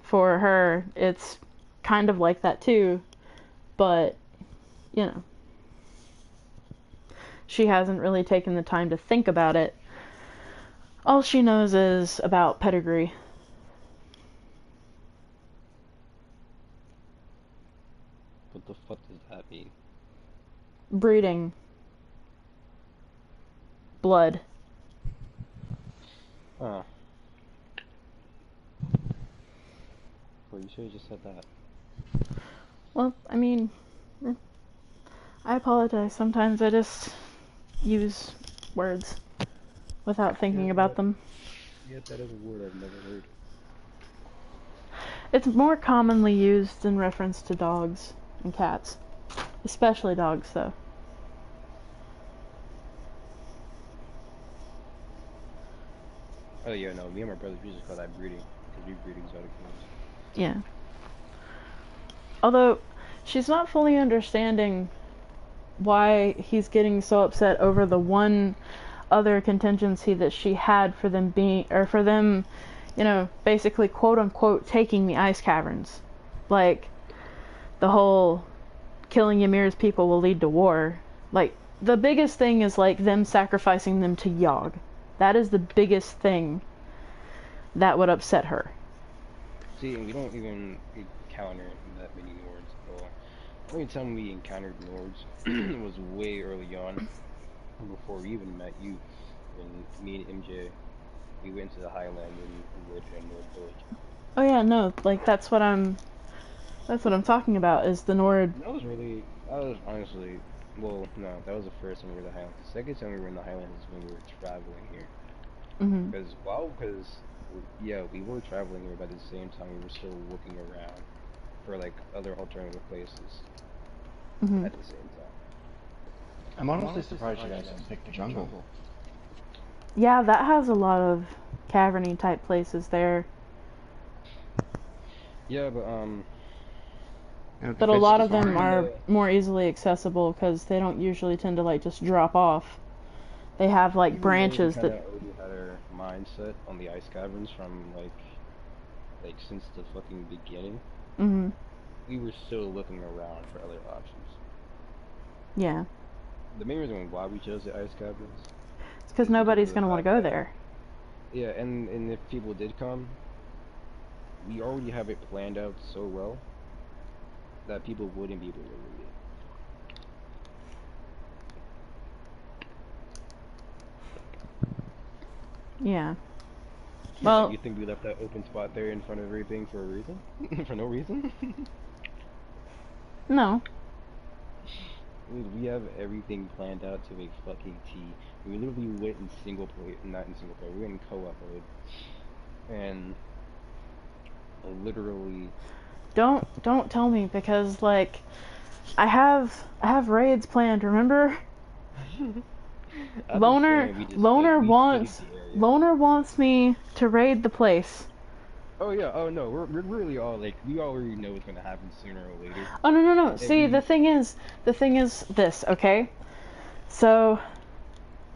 For her, it's kind of like that too, but, she hasn't really taken the time to think about it. All she knows is about pedigree. What the fuck does that mean? Breeding. Blood. Huh. Well, you should have just said that. Well, I mean, I apologize. Sometimes I just use words without thinking about them. Yeah, that is a word I've never heard. It's more commonly used in reference to dogs and cats. Especially dogs, though. Oh yeah, no, me and my brothers, we just call that breeding, because we breed exotic animals. Yeah. Although, she's not fully understanding why he's getting so upset over the one other contingency that she had for them basically quote unquote taking the ice caverns. like, the whole killing Ymir's people will lead to war. Like, the biggest thing is, like, them sacrificing them to Yogg. That is the biggest thing that would upset her. See, we don't even encounter that many Nords at all. The only time we encountered Nords was way early on, before we even met you. When me and MJ, we went to the Highland and we were in Nord Village. Oh yeah, no, like, that's what I'm talking about, is the Nord. That was honestly, well, no, that was the first time we were in the Highlands. The second time we were in the Highlands is when we were traveling here. Mhm. Because, yeah, we were traveling here, but at the same time we were still looking around for, like, other alternative places Mhm. at the same time. I'm honestly surprised you guys didn't pick the jungle. Yeah, that has a lot of caverny type places there. Yeah, but, But a lot of them are more easily accessible because they don't usually tend to, like, just drop off. They have, like, branches that... We already had our mindset on the ice caverns from, like since the fucking beginning. Mm-hmm. We were still looking around for other options. Yeah. The main reason why we chose the ice caverns... It's because nobody's going to want to go there. Yeah, and if people did come, we already have it planned out so well that people wouldn't be able to read it. Yeah. Well... You think we left that open spot there in front of everything for a reason? For no reason? No. We have everything planned out to a fucking T. We literally went in single player, not in single player, we went in co-op mode. And literally... Don't tell me, because, like, I have raids planned, remember? Loner wants me to raid the place. Oh yeah, oh no, we're really all, like, we already know what's gonna happen sooner or later. Oh, no. See, the thing is this, okay? So,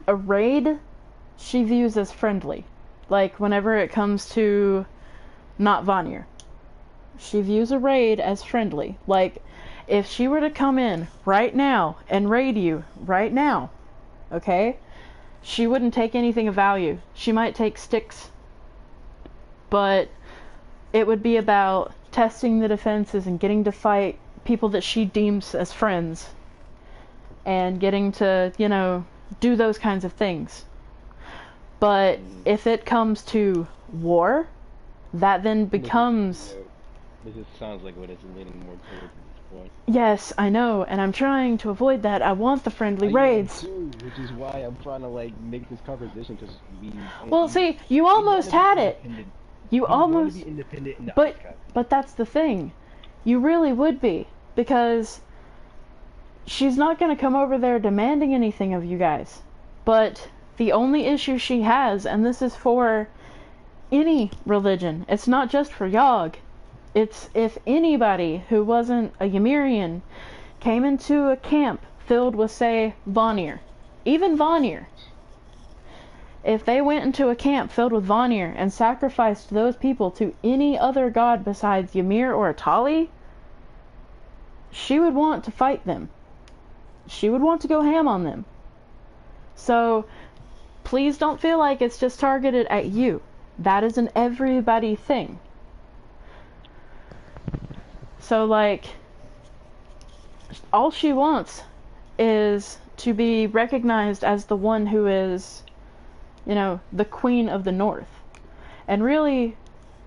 a raid, she views as friendly. Like, whenever it comes to not Vanir. She views a raid as friendly. Like, if she were to come in right now and raid you right now, okay? She wouldn't take anything of value. She might take sticks. But it would be about testing the defenses and getting to fight people that she deems as friends. And getting to, you know, do those kinds of things. But if it comes to war, that then becomes... This just sounds like what it's leaning more towards at this point. Yes, I know, and I'm trying to avoid that. I want the friendly raids. Too, which is why I'm trying to, like, make this conversation just be... Well, see, you almost had it. You almost... Want to be independent in the but that's the thing. You really would be, because she's not going to come over there demanding anything of you guys. But the only issue she has, and this is for any religion, it's not just for Yogg. It's if anybody who wasn't a Ymirian came into a camp filled with, say, Vanir. Even Vanir. If they went into a camp filled with Vanir and sacrificed those people to any other god besides Ymir or Atali, she would want to fight them. She would want to go ham on them. So, please don't feel like it's just targeted at you. That is an everybody thing. So, like, all she wants is to be recognized as the one who is, you know, the queen of the north. And really,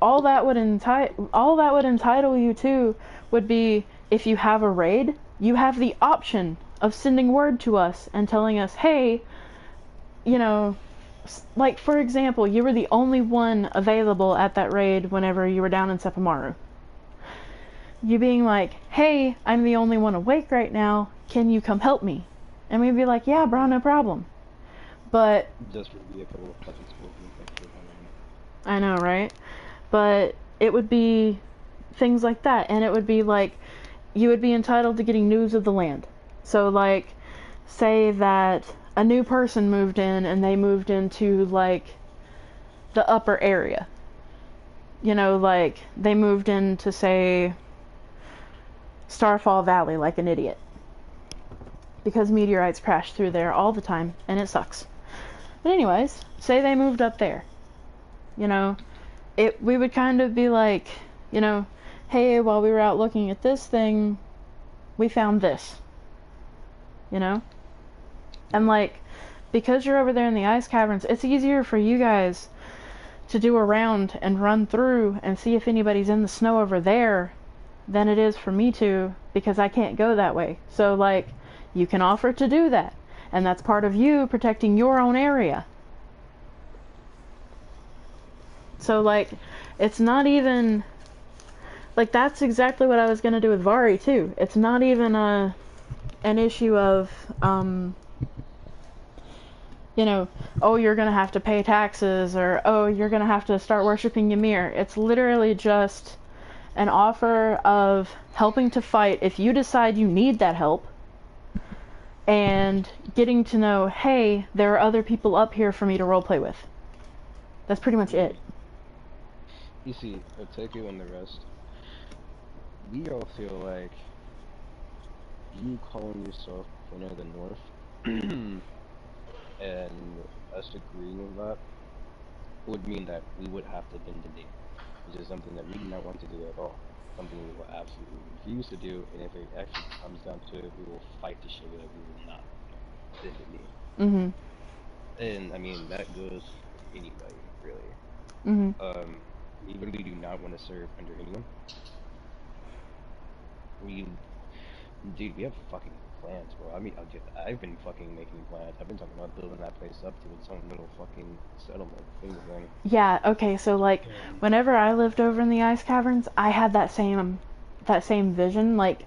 all that would entitle you to would be, if you have a raid, you have the option of sending word to us and telling us, hey, you know, like, for example, you were the only one available at that raid whenever you were down in Sephimaru. You being like, hey, I'm the only one awake right now, can you come help me? And we'd be like, yeah, bro, no problem. But... just for a couple of fucking scorpions. I know, right? But it would be things like that, and it would be like, you would be entitled to getting news of the land. So, like, say that a new person moved in, and they moved into, like, the upper area. You know, like, they moved into, say, Starfall Valley like an idiot. Because meteorites crash through there all the time, and it sucks. But anyways, say they moved up there. You know, we would kind of be like, you know, hey, while we were out looking at this thing, we found this. You know? And like, because you're over there in the ice caverns, it's easier for you guys to do a round and run through and see if anybody's in the snow over there than it is for me to, because I can't go that way. So like, you can offer to do that, and that's part of you protecting your own area. So like, it's not even like, that's exactly what I was gonna do with Vari too. It's not even an issue of you know, oh, you're gonna have to pay taxes, or oh, you're gonna have to start worshiping Ymir. It's literally just an offer of helping to fight if you decide you need that help, and getting to know, hey, there are other people up here for me to roleplay with. That's pretty much it. You see, Oteku and the rest, we all feel like you calling yourself Queen of the North and us agreeing with that would mean that we would have to bend the knee, which is something that we do not want to do at all. Something we will absolutely refuse to do, and if it actually comes down to it, we will fight to show that we will not bend the knee. And I mean, that goes for anybody, really. We really do not want to serve under anyone. Dude, we have fucking plans, bro. I mean, I've been fucking making plans. I've been talking about building that place up to its own little fucking settlement thing. Yeah, okay, so like, whenever I lived over in the ice caverns, I had that same vision. Like,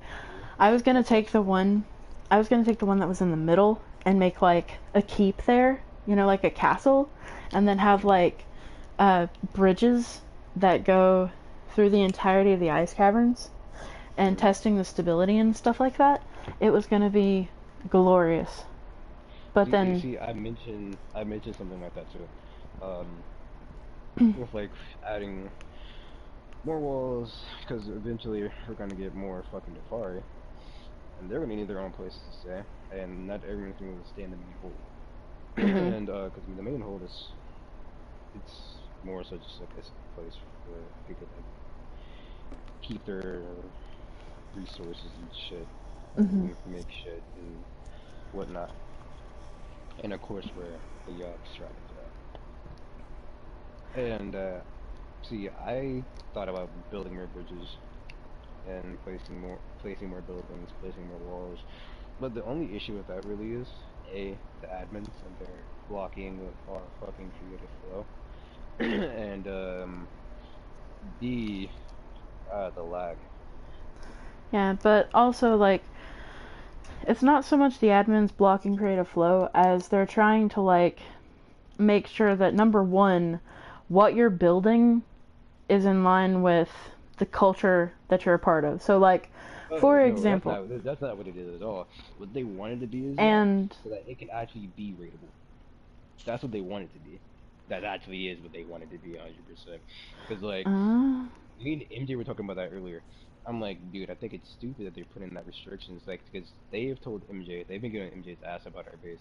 I was gonna take the one that was in the middle and make like a keep there, you know, like a castle, and then have like bridges that go through the entirety of the ice caverns, and testing the stability and stuff like that. It was gonna be glorious. But then you see, I mentioned something like that too. With like adding more walls, because eventually we're gonna get more fucking Dafari, and they're gonna need their own places to stay, and not everyone's gonna be able to stay in the main hold. And because the main hold it's more so just like a place for people to keep their resources and shit, make shit and whatnot, and of course where the Yogs travel to. And see, I thought about building more bridges and placing more buildings, placing more walls, but the only issue with that really is A, the admins, and they're blocking our fucking creative flow, and B, the lag. yeah, but also like, it's not so much the admins blocking creative flow as they're trying to like make sure that, number one, what you're building is in line with the culture that you're a part of. So like, for example, that's not what it is at all. What they wanted to be is so that it can actually be rateable. That's what they want it to be. That actually is what they wanted to be 100%. Because like, me and MJ were talking about that earlier. I'm like, dude, I think it's stupid that they're putting that restrictions, like, because they have told MJ, they've been giving MJ's ass about our base,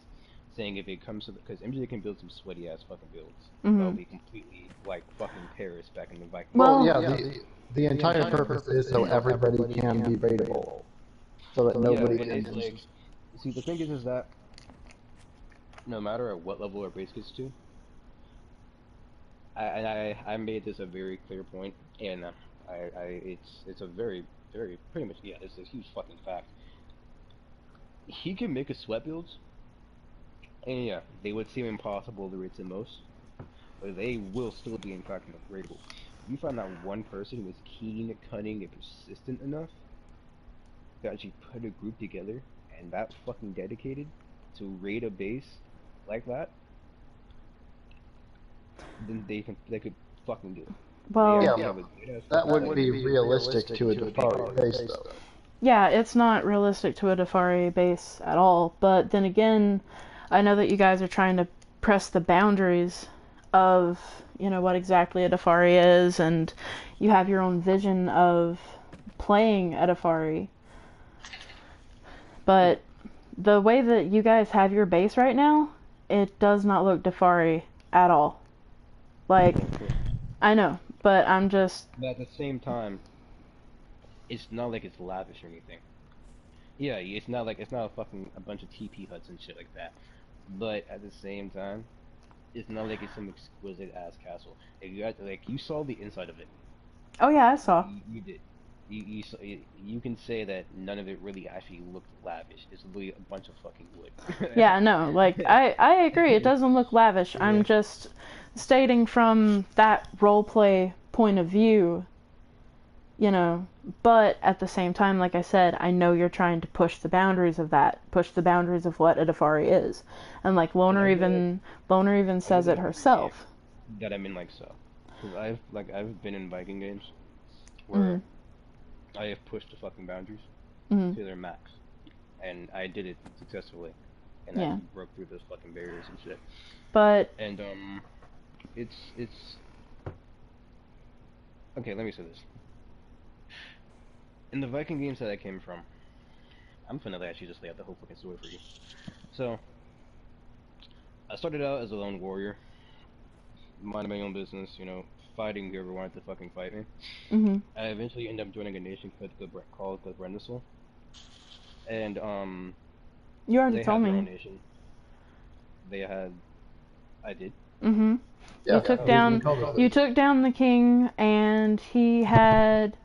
saying if it comes to, because MJ can build some sweaty ass fucking builds, that'll be completely like fucking Paris back in the Viking. Well, yeah, the entire purpose is so everybody can be rateable, so that nobody can. Like, see, the thing is that no matter at what level our base gets to, I made this a very clear point, and it's a very pretty much, yeah, it's a huge fucking fact. He can make a sweat builds, and yeah, they would seem impossible to reach the most, but they will still be in fact upgradable. You find that one person who is keen, cunning, and persistent enough to actually put a group together and that fucking dedicated to raid a base like that, then they could fucking do it. well, Yeah, that wouldn't be realistic to a Dafari base, though. yeah, it's not realistic to a Dafari base at all. But then again, I know that you guys are trying to press the boundaries of, you know, what exactly a Dafari is, and you have your own vision of playing a Dafari. But the way that you guys have your base right now, it does not look Dafari at all. Like, I know, but I'm just... But at the same time, it's not like it's lavish or anything. Yeah, it's not a fucking a bunch of TP huts and shit like that. But at the same time, it's not like it's some exquisite ass castle. If you you saw the inside of it. Oh yeah, I saw. You did. You can say that none of it really actually looked lavish. It's literally a bunch of fucking wood. Yeah, no, like, I agree, it doesn't look lavish. Yeah. I'm just stating from that roleplay point of view, you know, but at the same time, like I said, I know you're trying to push the boundaries of that, push the boundaries of what a Dafari is. And like, Loner even says it herself. That I mean, like, so. Because I've been in Viking games where I have pushed the fucking boundaries to their max, and I did it successfully, and I broke through those fucking barriers and shit. But it's okay. Let me say this: in the Viking games that I came from, I'm finna actually just lay out the whole fucking story for you. So, I started out as a lone warrior, minding my own business, you know, fighting whoever wanted to fucking fight me. I eventually ended up joining a nation called the Brendisel. And you already told me. Their own nation. I did. Yeah, you took down the king, and he had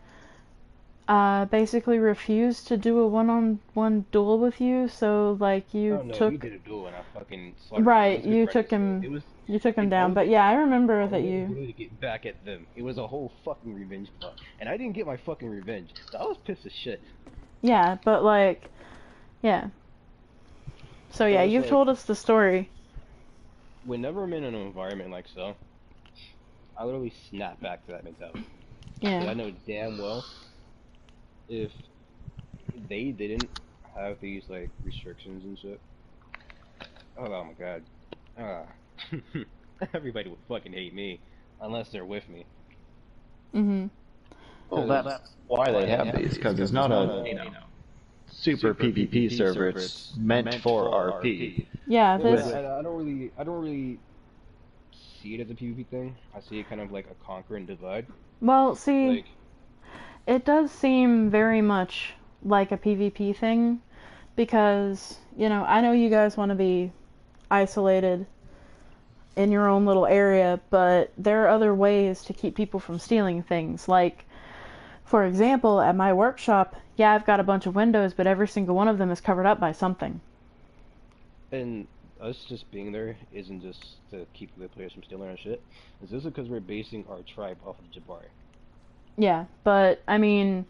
basically refused to do a one-on-one duel with you. So like he did a duel and I fucking you took him. You took him down, but yeah, I remember that you... to get back at them. It was a whole fucking revenge plot. And I didn't get my fucking revenge, so I was pissed as shit. Yeah, but like... Yeah. So yeah, you've told us the story. Whenever I'm in an environment like so, I literally snap back to that mentality. Yeah. I know damn well, if they didn't have these, like, restrictions and shit... Oh my god. Everybody would fucking hate me, unless they're with me. Well, that's why they have these, because it's not a super PvP server. It's meant for RP. Yeah, I don't really see it as a PvP thing. I see it kind of like a conquer and divide. Well, see, it does seem very much like a PvP thing, because, you know, I know you guys want to be isolated in your own little area, but there are other ways to keep people from stealing things. Like, for example, at my workshop, yeah, I've got a bunch of windows, but every single one of them is covered up by something. And us just being there isn't just to keep the players from stealing our shit. It's also because we're basing our tribe off of Jabari. Yeah, but, I mean,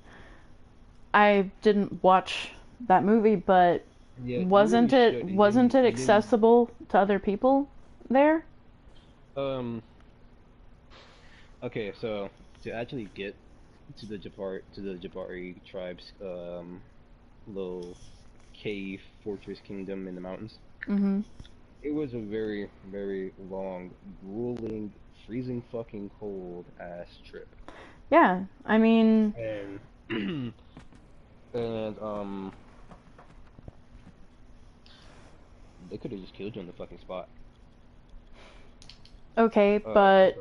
I didn't watch that movie, but wasn't it accessible to other people there? Okay, so to actually get to the Jabari tribe's little cave fortress kingdom in the mountains, it was a very, very long, grueling, freezing fucking cold ass trip. Yeah, I mean, and they could have just killed you on the fucking spot. Okay, but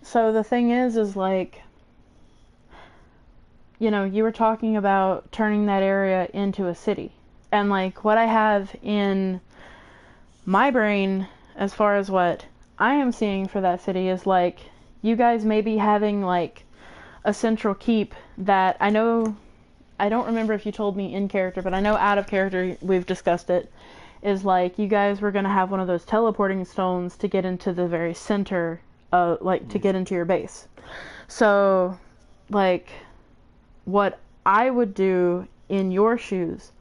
so the thing is like, you know, you were talking about turning that area into a city, and like what I have in my brain as far as what I am seeing for that city is like you guys maybe having like a central keep that I know, I don't remember if you told me in character, but I know out of character we've discussed it, is like you guys were going to have one of those teleporting stones to get into the very center, like to get into your base. So like what I would do in your shoes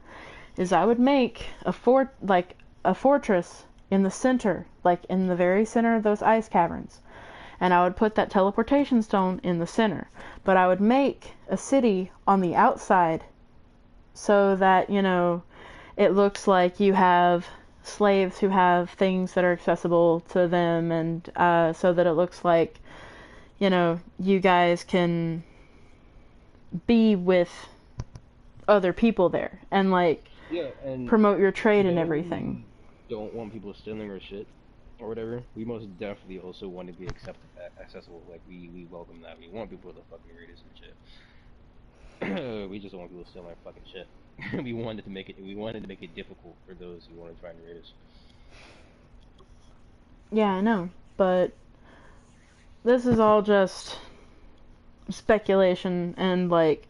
is I would make a fortress in the center, like in the very center of those ice caverns. And I would put that teleportation stone in the center. But I would make a city on the outside so that, you know, it looks like you have slaves who have things that are accessible to them, and so that it looks like, you know, you guys can be with other people there and like Yeah, and promote your trade and though everything. we don't want people stealing our shit or whatever, we most definitely also want to be accessible. Like we welcome that. We want people to fucking read us and shit. We just don't want people stealing our fucking shit. We wanted to make it difficult for those who want to try and read us. Yeah, I know, but this is all just speculation and like,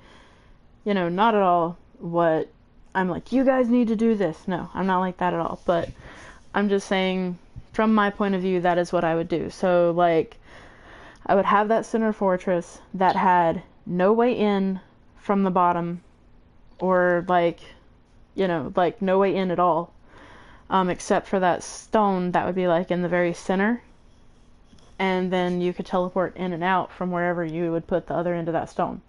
you know, not at all what I'm like, you guys need to do this. No, I'm not like that at all, but I'm just saying from my point of view that is what I would do. So like I would have that center fortress that had no way in from the bottom, or like, you know, like no way in at all, except for that stone that would be like in the very center, and then you could teleport in and out from wherever you would put the other end of that stone,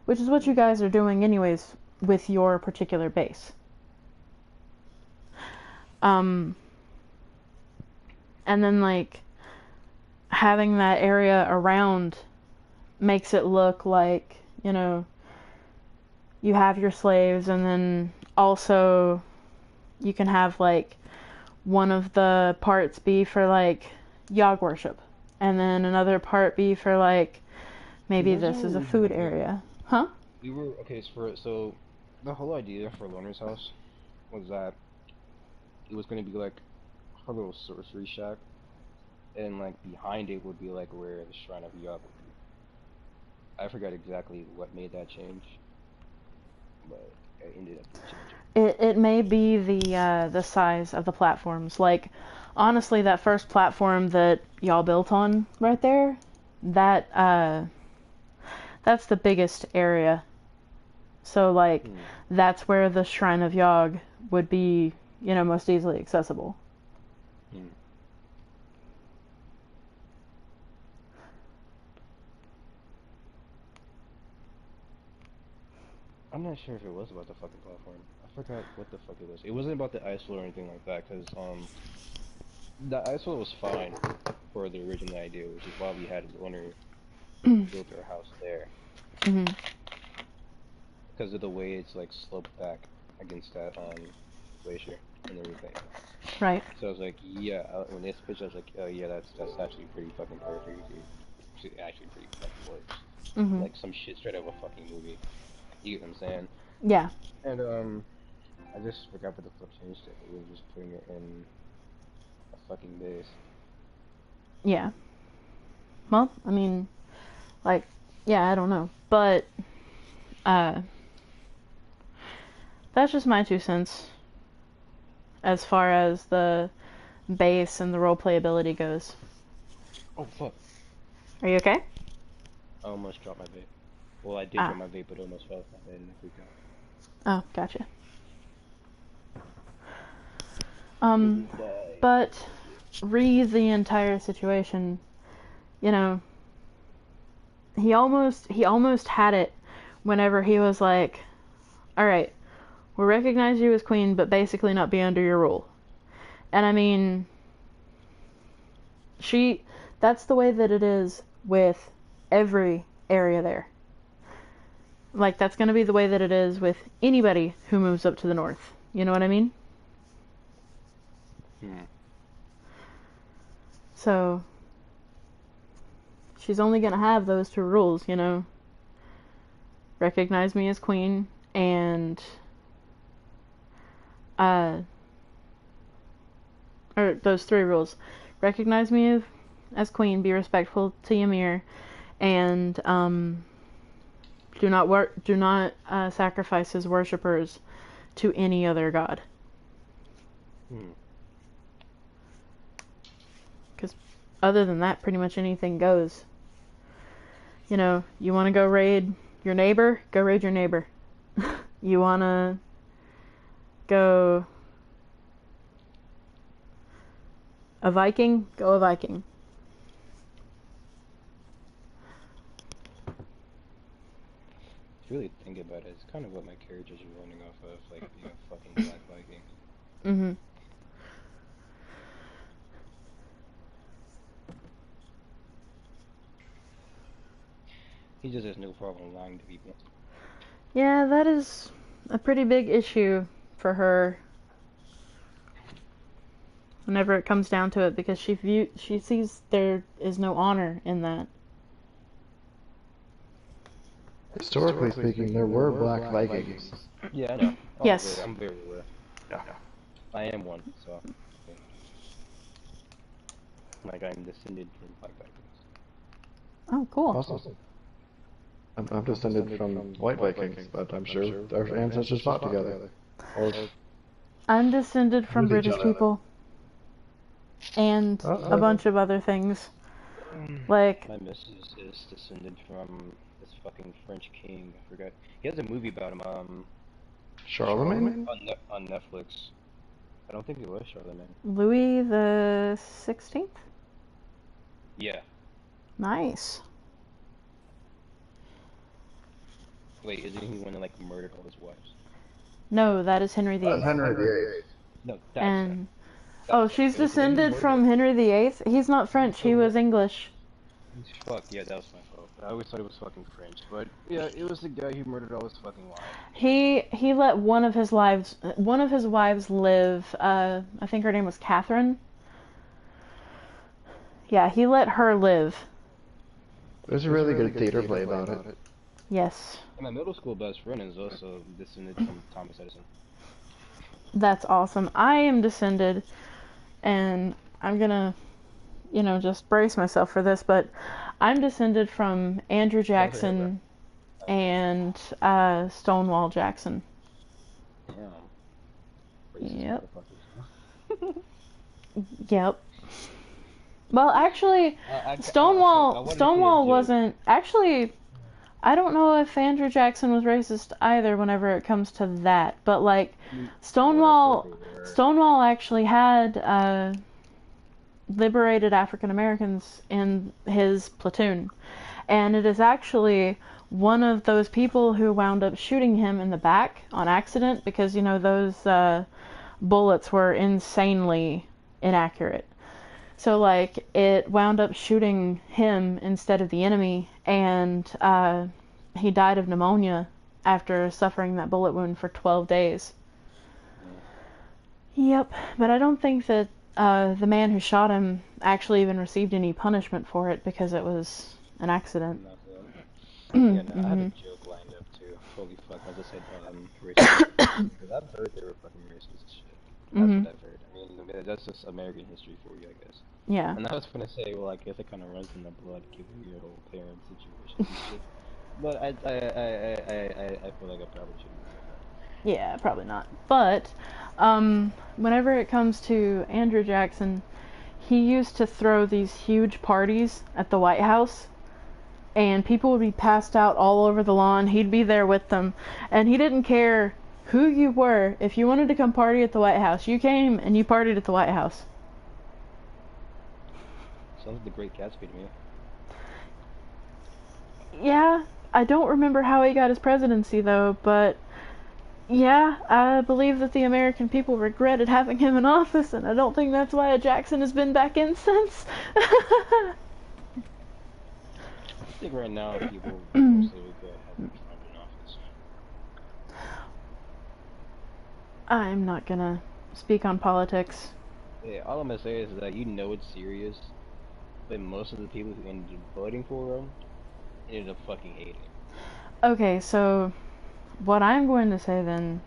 which is what you guys are doing anyways with your particular base. And then like having that area around makes it look like, you know, you have your slaves, and then also you can have like one of the parts be for like Yogg worship, and then another part be for like maybe this is a food area. Huh? We were okay. So the whole idea for Loner's house was that it was going to be like a little sorcery shack, and like behind it would be like where the Shrine of Yogg would be. I forgot exactly what made that change, but it ended up changing. It may be the size of the platforms. Like honestly, that first platform that y'all built on right there, that that's the biggest area. So like that's where the Shrine of Yogg would be, you know, most easily accessible. I'm not sure if it was about the fucking platform. I forgot what the fuck it was. It wasn't about the ice floor or anything like that, because the ice floor was fine for the original idea, which is why we had Loner built our house there. Because of the way it's like sloped back against that glacier and everything. Right. So I was like, yeah. When this pitch, I was like, oh yeah, that's actually pretty fucking perfect. It actually pretty fucking works. Like some shit straight out of a fucking movie. You get what I'm saying? Yeah. And I just forgot what the fuck changed it. We were just putting it in a fucking base. Yeah. Well, I mean, like, yeah, I don't know, but that's just my 2 cents as far as the base and the roleplay ability goes. Oh fuck! Are you okay? I almost dropped my vape. Well, I did drop my vape, but almost fell off my head and I freaked out. Oh, gotcha. But read the entire situation. You know, he almost had it whenever he was like, all right, we'll recognize you as queen, but basically not be under your rule. And I mean, that's the way that it is with every area there. Like, that's going to be the way that it is with anybody who moves up to the north. You know what I mean? So, she's only going to have those 2 rules, you know? Recognize me as queen, and, or those 3 rules. Recognize me as queen, be respectful to Ymir, and, do not sacrifice his worshippers to any other god. Because other than that, pretty much anything goes. You know, you want to go raid your neighbor? Go raid your neighbor. You want to go a Viking? Go a Viking. If you really think about it, it's kind of what my characters are running off of, like being a fucking black Viking. He just has no problem lying to people. Yeah, that is a pretty big issue for her whenever it comes down to it, because she sees there is no honor in that. Historically speaking, there were black Vikings. Yeah, I know. Yes. I'm very aware. Yeah. I am one, so. Like, I'm descended from black Vikings. Oh, cool. Awesome. I'm descended from white Vikings, but I'm sure our ancestors fought together. Or I'm descended from with each British other. people. And a bunch of other things. Like, My missus is descended from this fucking French king. I forgot. He has a movie about him. Charlemagne? On Netflix. I don't think it was Charlemagne. Louis the 16th? Yeah. Nice. Wait, isn't he the one that like murdered all his wives? No, that is Henry VIII. Henry VIII. No, that's And That's she's it was descended murder. from Henry VIII. He's not French. He was English. Fuck, yeah, that was my fault. I always thought it was fucking French, but yeah, it was the guy who murdered all his fucking wives. He let one of his wives live. I think her name was Catherine. Yeah, he let her live. There's a really good theater play about it. Yes. And my middle school best friend is also descended from Thomas Edison. That's awesome. I am descended, and I'm gonna, just brace myself for this, but I'm descended from Andrew Jackson and Stonewall Jackson. Damn. Racist Yep. motherfuckers. Yep. Well, actually, I Stonewall wanted to say a joke. wasn't actually. I don't know if Andrew Jackson was racist either whenever it comes to that, but like Stonewall actually had liberated African Americans in his platoon, and it is actually one of those people who wound up shooting him in the back on accident, because those bullets were insanely inaccurate. So like it wound up shooting him instead of the enemy, and he died of pneumonia after suffering that bullet wound for 12 days. Yep, but I don't think that the man who shot him actually even received any punishment for it, because it was an accident. Yeah, no, I had a joke lined up too. Holy fuck, I just said racist. Because I've heard they were fucking racist as shit. That's what I've heard. I mean, that's just American history for you, I guess. Yeah. And I was gonna say, well, I guess it kind of runs in the blood, given your whole parent situation and shit. But I feel like I probably shouldn't say that. Yeah, probably not. But whenever it comes to Andrew Jackson, he used to throw these huge parties at the White House, and people would be passed out all over the lawn. He'd be there with them, and he didn't care who you were. If you wanted to come party at the White House, you came and you partied at the White House. Sounds like the Great Gatsby to me. Yeah, I don't remember how he got his presidency though, but yeah, I believe that the American people regretted having him in office, and I don't think that's why Jackson has been back in since. I think right now people mostly regret having Trump in office. I'm not gonna speak on politics. Yeah, all I'm gonna say is that it's serious, but most of the people who ended up voting for him ended up fucking hating him. Okay, so what I'm going to say then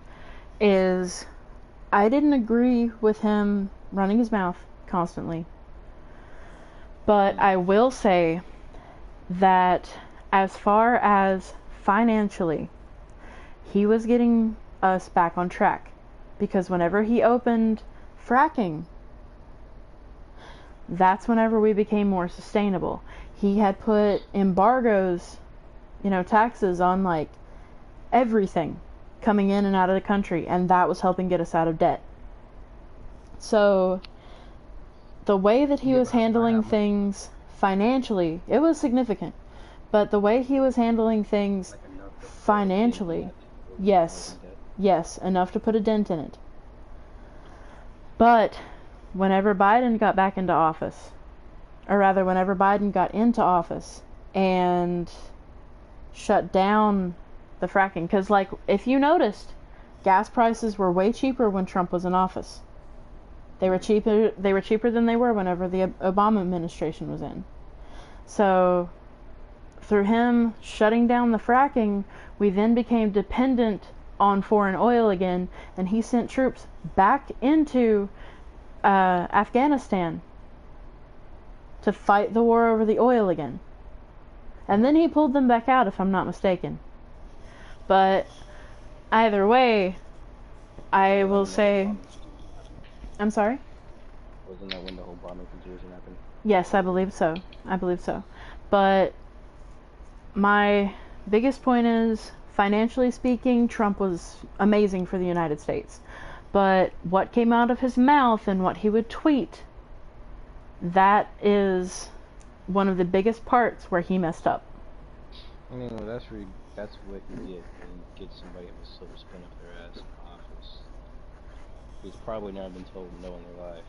is I didn't agree with him running his mouth constantly. But I will say that as far as financially, he was getting us back on track. Because whenever he opened fracking, that's whenever we became more sustainable. He had put embargoes, taxes on like everything coming in and out of the country, and that was helping get us out of debt. So the way that he was handling things financially, it was significant, but the way he was handling things financially, yes, enough to put a dent in it. But whenever Biden got back into office, or rather whenever Biden got into office and shut down the fracking, because like if you noticed, gas prices were way cheaper when Trump was in office. They were cheaper than they were whenever the Obama administration was in. So through him shutting down the fracking, we then became dependent on foreign oil again, and he sent troops back into Afghanistan to fight the war over the oil again. And then he pulled them back out, if I'm not mistaken. But either way, I will say... I'm sorry? Wasn't that when the whole bombing situation happened? Yes, I believe so. But my biggest point is, financially speaking, Trump was amazing for the United States. But what came out of his mouth and what he would tweet, that is one of the biggest parts where he messed up. I mean, well, that's what you get when you get somebody with a silver spoon up their ass in office. He's probably never been told no in their life.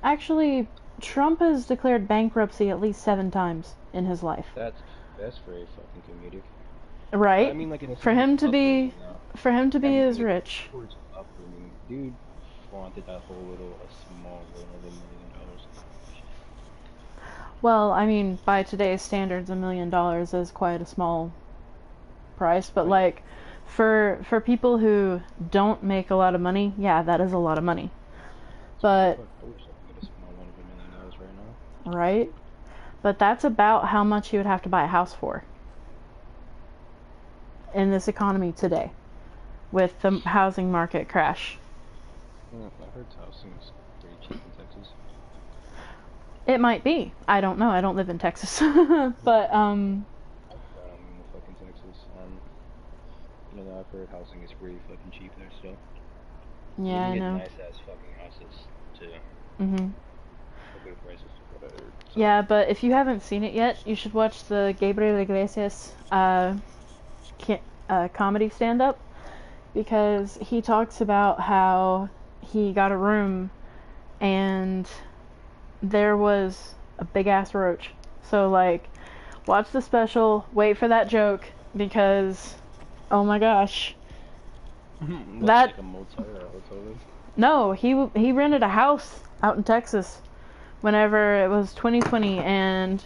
Actually, Trump has declared bankruptcy at least 7 times in his life. That's very fucking comedic. Right? I mean, like, for him to be as rich. I mean, dude wanted that whole a small little $1 million. Well, I mean, by today's standards, $1 million is quite a small price. But like, for people who don't make a lot of money, yeah, that is a lot of money. But I wish I could get a small one of $1 million right now. Right? But that's about how much you would have to buy a house for in this economy today, with the housing market crash. Yeah, I heard housing is pretty cheap in Texas. It might be. I don't know. I don't live in Texas. But fucking Texas. You know, I've heard housing is pretty fucking cheap there still. Yeah, I know. Nice ass fucking houses too. Mhm. Good prices, what I heard. So. Yeah, but if you haven't seen it yet, you should watch the Gabriel Iglesias comedy stand-up, because he talks about how he got a room and there was a big-ass roach. So, like, watch the special, wait for that joke, because, oh my gosh. That... Like a motel or a hotel room? No, he rented a house out in Texas whenever it was 2020 and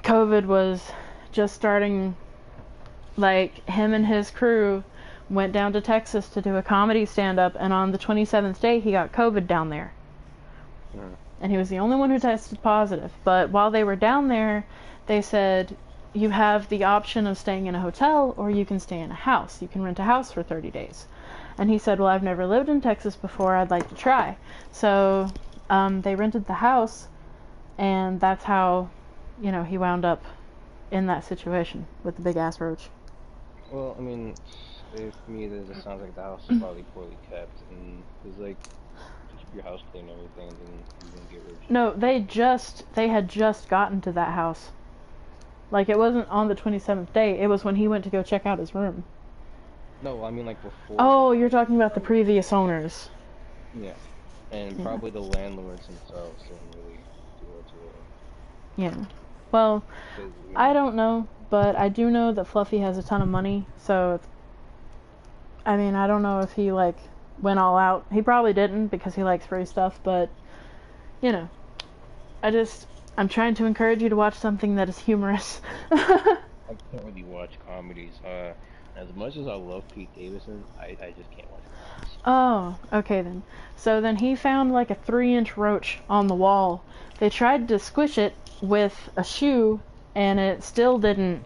COVID was just starting. Like, him and his crew went down to Texas to do a comedy stand-up, and on the 27th day he got COVID down there. And he was the only one who tested positive. But while they were down there, they said, you have the option of staying in a hotel or you can stay in a house. You can rent a house for 30 days. And he said, well, I've never lived in Texas before, I'd like to try. So they rented the house, and that's how, you know, he wound up in that situation with the big-ass roach. Well, I mean, for me, it just sounds like the house is probably poorly kept, and it's like, keep your house clean and everything, and then you don't get roaches. No, they had just gotten to that house. Like, it wasn't on the 27th day, it was when he went to go check out his room. No, I mean, like, before. Oh, you're talking about the previous owners. Yeah. And probably the landlords themselves didn't really do it to it. Yeah. Well, I don't know, but I do know that Fluffy has a ton of money, so, I mean, I don't know if he, like, went all out. He probably didn't, because he likes free stuff, but, you know, I'm trying to encourage you to watch something that is humorous. I can't really watch comedies. As much as I love Pete Davidson, I just can't watch comedies. Oh, okay then. So then he found like a 3-inch roach on the wall. They tried to squish it with a shoe, and it still didn't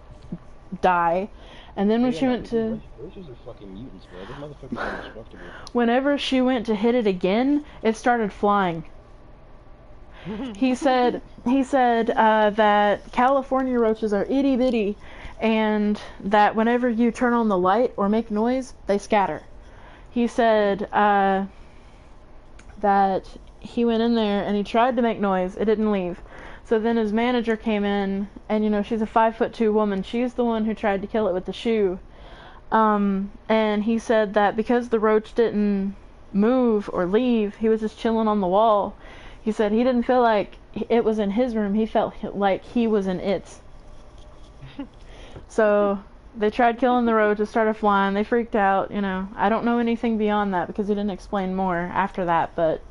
die. And then when she went to... Roaches are fucking mutants, bro. Those motherfuckers are indestructible. Whenever she went to hit it again, it started flying. He said that California roaches are itty bitty, and that whenever you turn on the light or make noise, they scatter. He said that he went in there and he tried to make noise, it didn't leave. So then his manager came in, and you know, she's a 5'2" woman. She's the one who tried to kill it with the shoe. And he said that because the roach didn't move or leave, he was just chilling on the wall. He said he didn't feel like it was in his room, he felt like he was in its. So, They tried killing the roach, it started flying, they freaked out, you know. I don't know anything beyond that because he didn't explain more after that, but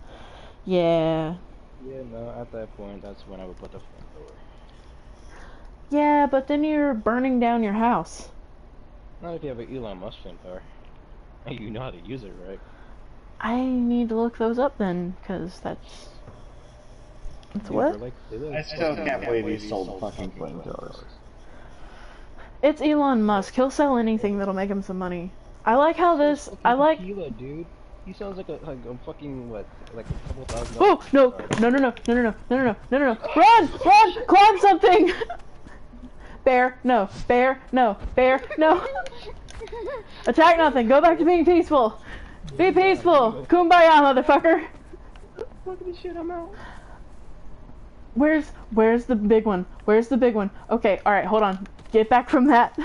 yeah. Yeah, no, at that point, that's when I would put the front door. Yeah, but then you're burning down your house. Not if you have an Elon Musk flamethrower. You know how to use it, right? I need to look those up then, because that's Dude, what? like, I still can't believe he sold fucking flamethrowers. It's Elon Musk. He'll sell anything that'll make him some money. I like how this. I like. Tequila, dude. He sounds like a fucking what, like a couple thousand. Oh no! No! No! No! No! No! No! No! No! No! Run! Run! Climb something! Bear! No! Bear! No! Bear! No! Attack nothing! Go back to being peaceful! Be peaceful! Kumbaya, motherfucker! Fuck this shit, I'm out. Where's the big one? Where's the big one? Okay, alright, hold on. Get back from that.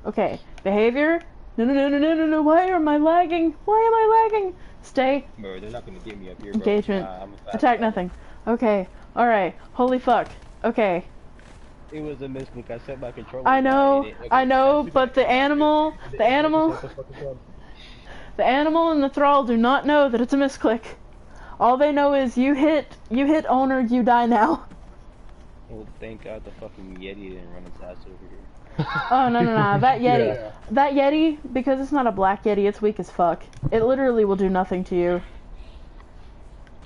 Okay, behavior. No. Why am I lagging? Why am I lagging? Stay. Bro, they're not gonna get me up here, bro. Engagement. I'm a fast Attack guy. nothing. Okay, alright. Holy fuck. Okay. It was a misclick. I set my controller. I know, down, and I know, but the animal and the thrall do not know that it's a misclick. All they know is you hit owner, you die now. Well, thank God the fucking Yeti didn't run its ass over here. Oh no, that Yeti, Yeah. that Yeti, because it's not a black Yeti, it's weak as fuck. It literally will do nothing to you.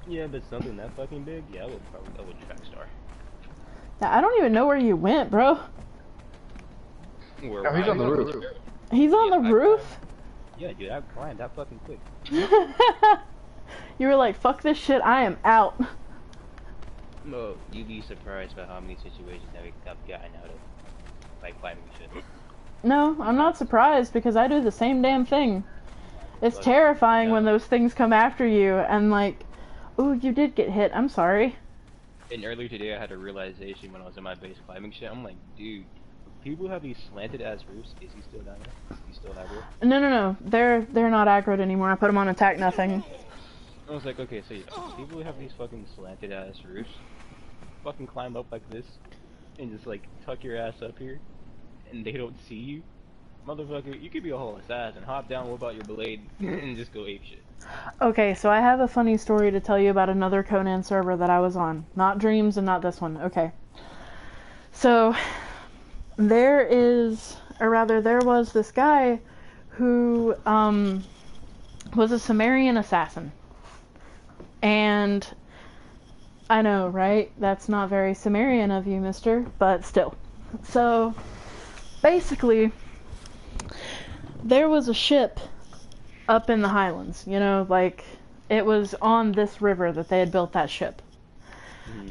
Yeah, but something that fucking big, yeah, I would track star. Now, I don't even know where you went, bro. Oh, he's on the roof. He's on the I roof? Yeah, dude, I climbed that fucking quick. You were like, fuck this shit, I am out. No, you'd be surprised by how many situations that I've gotten out of by climbing shit. No, I'm not surprised because I do the same damn thing. It's But, terrifying yeah. when those things come after you and like, ooh, you did get hit, I'm sorry. And earlier today I had a realization when I was in my base climbing shit. I'm like, dude, people have these slanted ass roofs. Is he still down there? Is he still aggro? No, they're not aggroed anymore. I put them on attack nothing. I was like, okay, so yeah, people who have these fucking slanted ass roofs, fucking climb up like this, and just like tuck your ass up here, and they don't see you. Motherfucker, you could be a whole assassin, hop down, whip out your blade, and just go ape shit. Okay, so I have a funny story to tell you about another Conan server that I was on. Not Dreams and not this one. Okay. So, there was this guy who, was a Sumerian assassin. And, I know, right? That's not very Sumerian of you, mister, but still. So, basically, there was a ship up in the Highlands, you know, like, it was on this river that they had built that ship.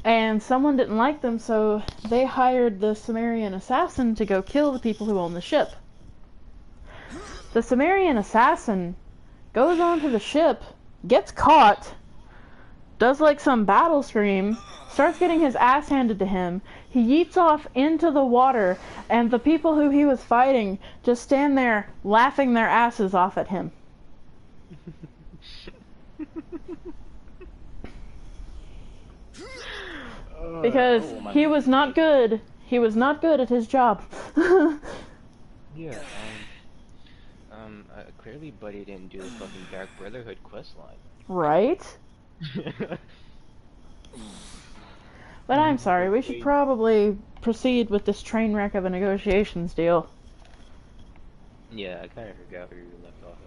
And someone didn't like them, so they hired the Sumerian assassin to go kill the people who own the ship. The Sumerian assassin goes onto the ship, gets caught, does like some battle scream, starts getting his ass handed to him. He yeets off into the water, and the people who he was fighting just stand there laughing their asses off at him. Because he was not good. He was not good at his job. Yeah, clearly Buddy didn't do the fucking Dark Brotherhood questline. Right? But I'm sorry, we should probably proceed with this train wreck of a negotiations deal. Yeah, I kind of forgot where you left off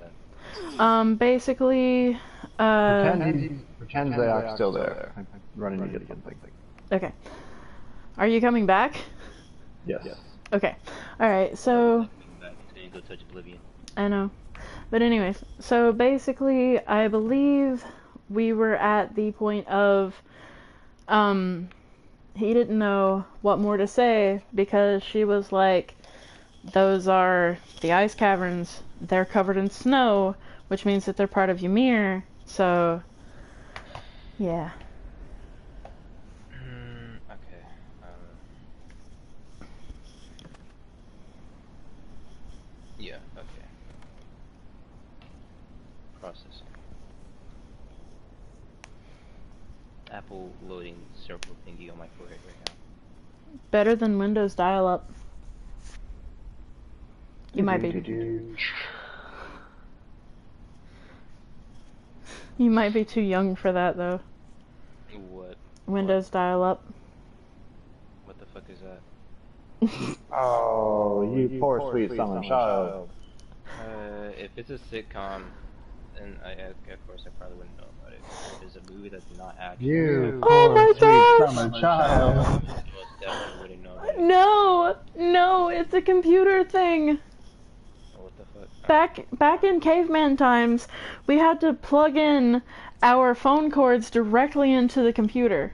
at. Basically, Pretend they are still there. I'm running to get something. okay. Are you coming back? Yes. Okay. Alright, so, Then you go touch Oblivion. I know. But anyways, so basically, I believe we were at the point of, he didn't know what more to say because she was like, those are the ice caverns. They're covered in snow, which means that they're part of Ymir. So, yeah. Okay. Yeah, okay. Processing. Apple loading circle thingy on my forehead right now. Better than Windows dial-up. You might be. You might be too young for that though. What? Windows dial-up. What the fuck is that? Oh, you poor sweet summer child. If it's a sitcom, then of course I probably wouldn't know about it. If it's a movie that's not action, You Oh my poor sweet gosh! summer child. I most definitely wouldn't know about it. No, it's a computer thing. What the fuck? Back in caveman times, we had to plug in our phone cords directly into the computer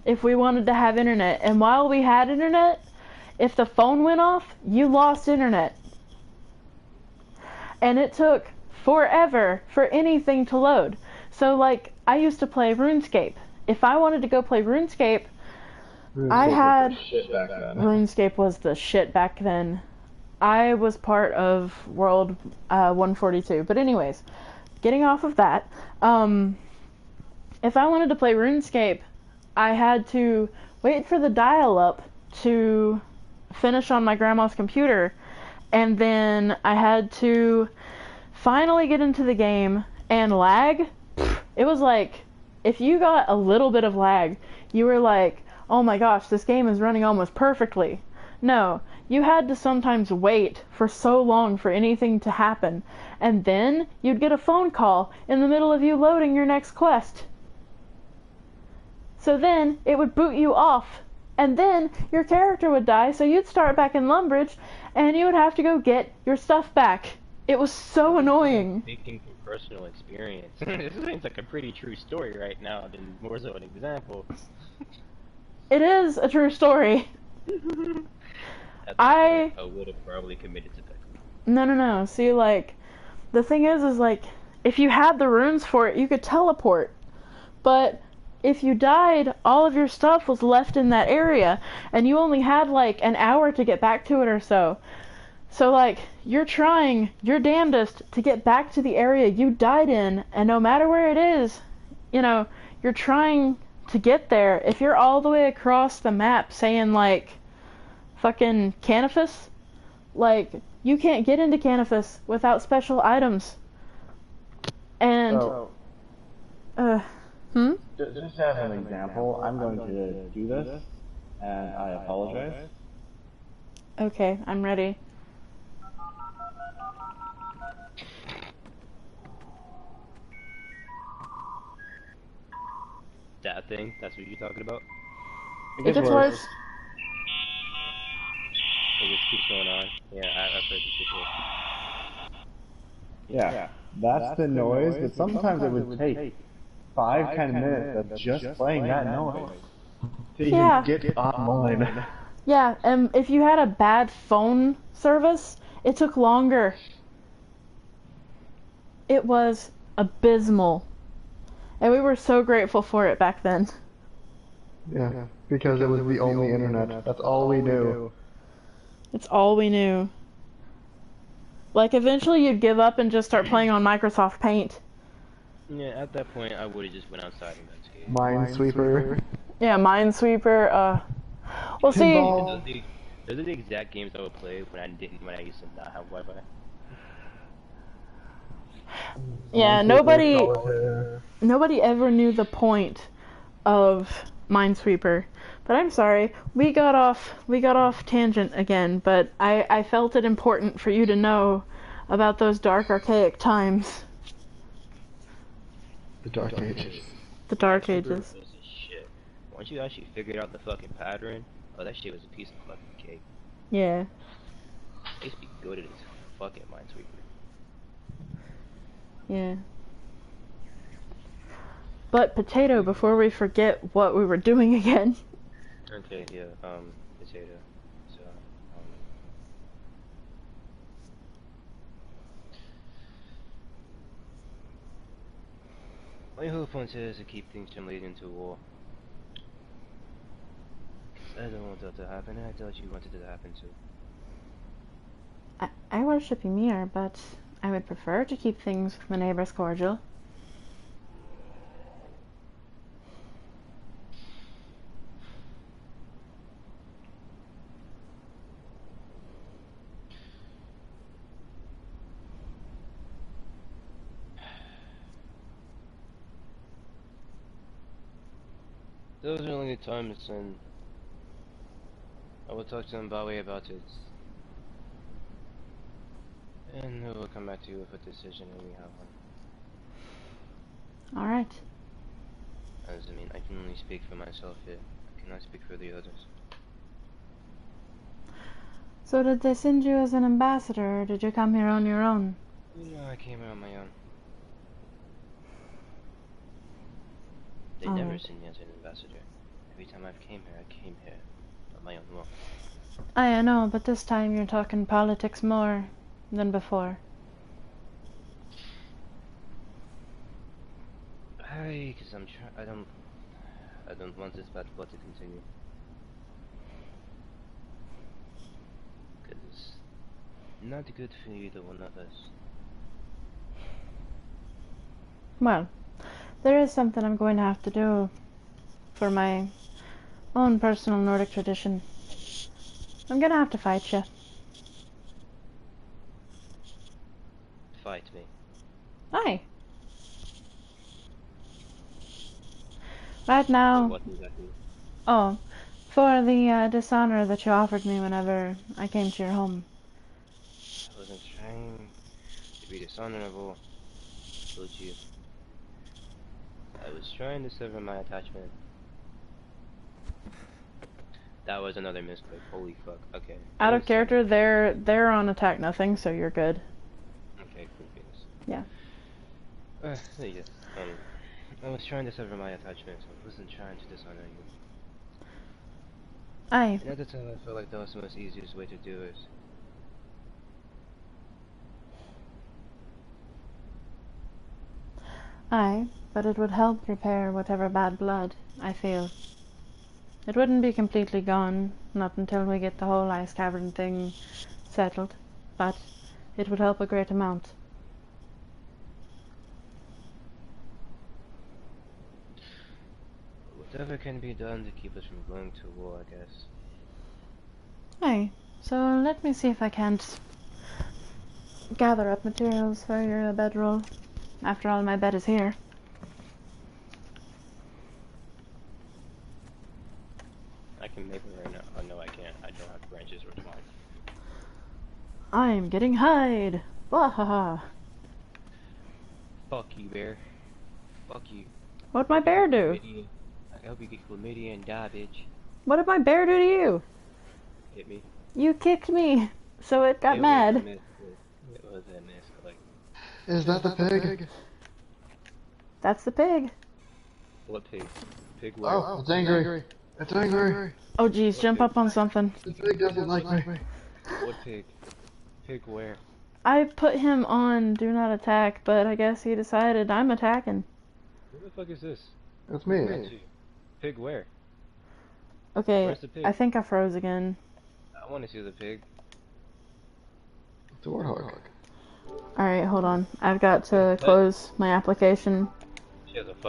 if we wanted to have internet. And while we had internet, if the phone went off, you lost internet. And it took forever for anything to load. So like, I used to play RuneScape. If I wanted to go play RuneScape, RuneScape was the shit back then. I was part of World 142. But anyways, getting off of that, if I wanted to play RuneScape, I had to wait for the dial-up to finish on my grandma's computer, and then I had to finally get into the game, and lag, it was like, if you got a little bit of lag, you were like, oh my gosh, this game is running almost perfectly. No, you had to sometimes wait for so long for anything to happen, and then you'd get a phone call in the middle of you loading your next quest. So then it would boot you off, and then your character would die, so you'd start back in Lumbridge, and you would have to go get your stuff back. It was so annoying. Speaking from personal experience, this seems like a pretty true story right now, than more so an example. It is a true story. I would have probably committed to that. No. See, like, the thing is like, if you had the runes for it, you could teleport. But if you died, all of your stuff was left in that area, and you only had like an hour to get back to it or so. So like, you're trying your damnedest to get back to the area you died in, and no matter where it is, you know, you're trying to get there. If you're all the way across the map saying like, fucking Canifus, like, you can't get into Canifus without special items. And, Just as an example, I'm going to do this, and I apologize. Okay, I'm ready. That thing? That's what you're talking about? It gets worse. It just keeps going on. Yeah, I've heard this before. Yeah, that's the noise, but sometimes it would take 5-10 minutes of just playing that noise to even get online. Yeah, and if you had a bad phone service, it took longer. It was abysmal. And we were so grateful for it back then. Yeah, because it was the only internet. That's all we knew. It's all we knew. Like, eventually you'd give up and just start playing on Microsoft Paint. Yeah, at that point, I would have just went outside and got skated. Minesweeper. Yeah, Minesweeper, well, see... Those are the exact games I would play when I used to not have Wi-Fi. Yeah, nobody ever knew the point of Minesweeper. But I'm sorry, we got off tangent again, but I felt it important for you to know about those dark, archaic times. The Dark Ages. The Dark Ages. Shit. Once you actually figured out the fucking pattern, oh, that shit was a piece of fucking cake. Yeah. I used to be good at this fucking Minesweeper. Yeah. But Potato, before we forget what we were doing again. Okay, yeah, Potato. So, my whole point is to keep things from leading to war. I don't want that to happen, and I thought you wanted it to happen too. I worship Ymir, but I would prefer to keep things with my neighbors cordial. Those are only times when I will talk to Mbawe about it. And we will come back to you with a decision when we have one. Alright. As I mean, I can only speak for myself here. I cannot speak for the others. So did they send you as an ambassador, or did you come here on your own? No, I came here on my own. They Oh. never send me as an ambassador. Every time I came here on my own will. I know, but this time you're talking politics more than before. Because I don't want this bad blood to continue. Because it's not good for either one of us. Well, there is something I'm going to have to do for my own personal Nordic tradition. I'm gonna have to fight you. Fight me. Aye. Right now. What does that mean? Oh, for the dishonor that you offered me whenever I came to your home. I wasn't trying to be dishonorable. I told you. I was trying to sever my attachment. That was another misclick. Holy fuck. Okay. Out of character, they're on attack nothing, so you're good. Okay, cool beans. Yeah. There you go. I was trying to sever my attachment, so I wasn't trying to dishonor you. Aye. And at the time, I felt like that was the most easiest way to do it. Aye, but it would help repair whatever bad blood I feel. It wouldn't be completely gone, not until we get the whole ice cavern thing settled, but it would help a great amount. Whatever can be done to keep us from going to war, I guess. Aye, so let me see if I can't gather up materials for your bedroll. After all, my bed is here. I can make it right now. Oh no, I can't. I don't have branches or twine. I'm getting hide! Wahaha! Fuck you, bear. Fuck you. What'd my bear do? Chlamydia. I hope you get chlamydia and die, bitch. What did my bear do to you? Hit me. You kicked me, so it got It mad. was a miss. It was a miss. Like, Is that the pig? That's the pig. what pig? Pig where? Oh, it's angry. It's angry. Oh geez, jump up on something. The pig doesn't like me. What pig? Pig where? I put him on do not attack, but I guess he decided I'm attacking. Who the fuck is this? It's me. That's you. Pig where? Okay, Where's the pig? I think I froze again. I want to see the pig. It's a warthog. Alright, hold on. I've got to close my application. She has a fucking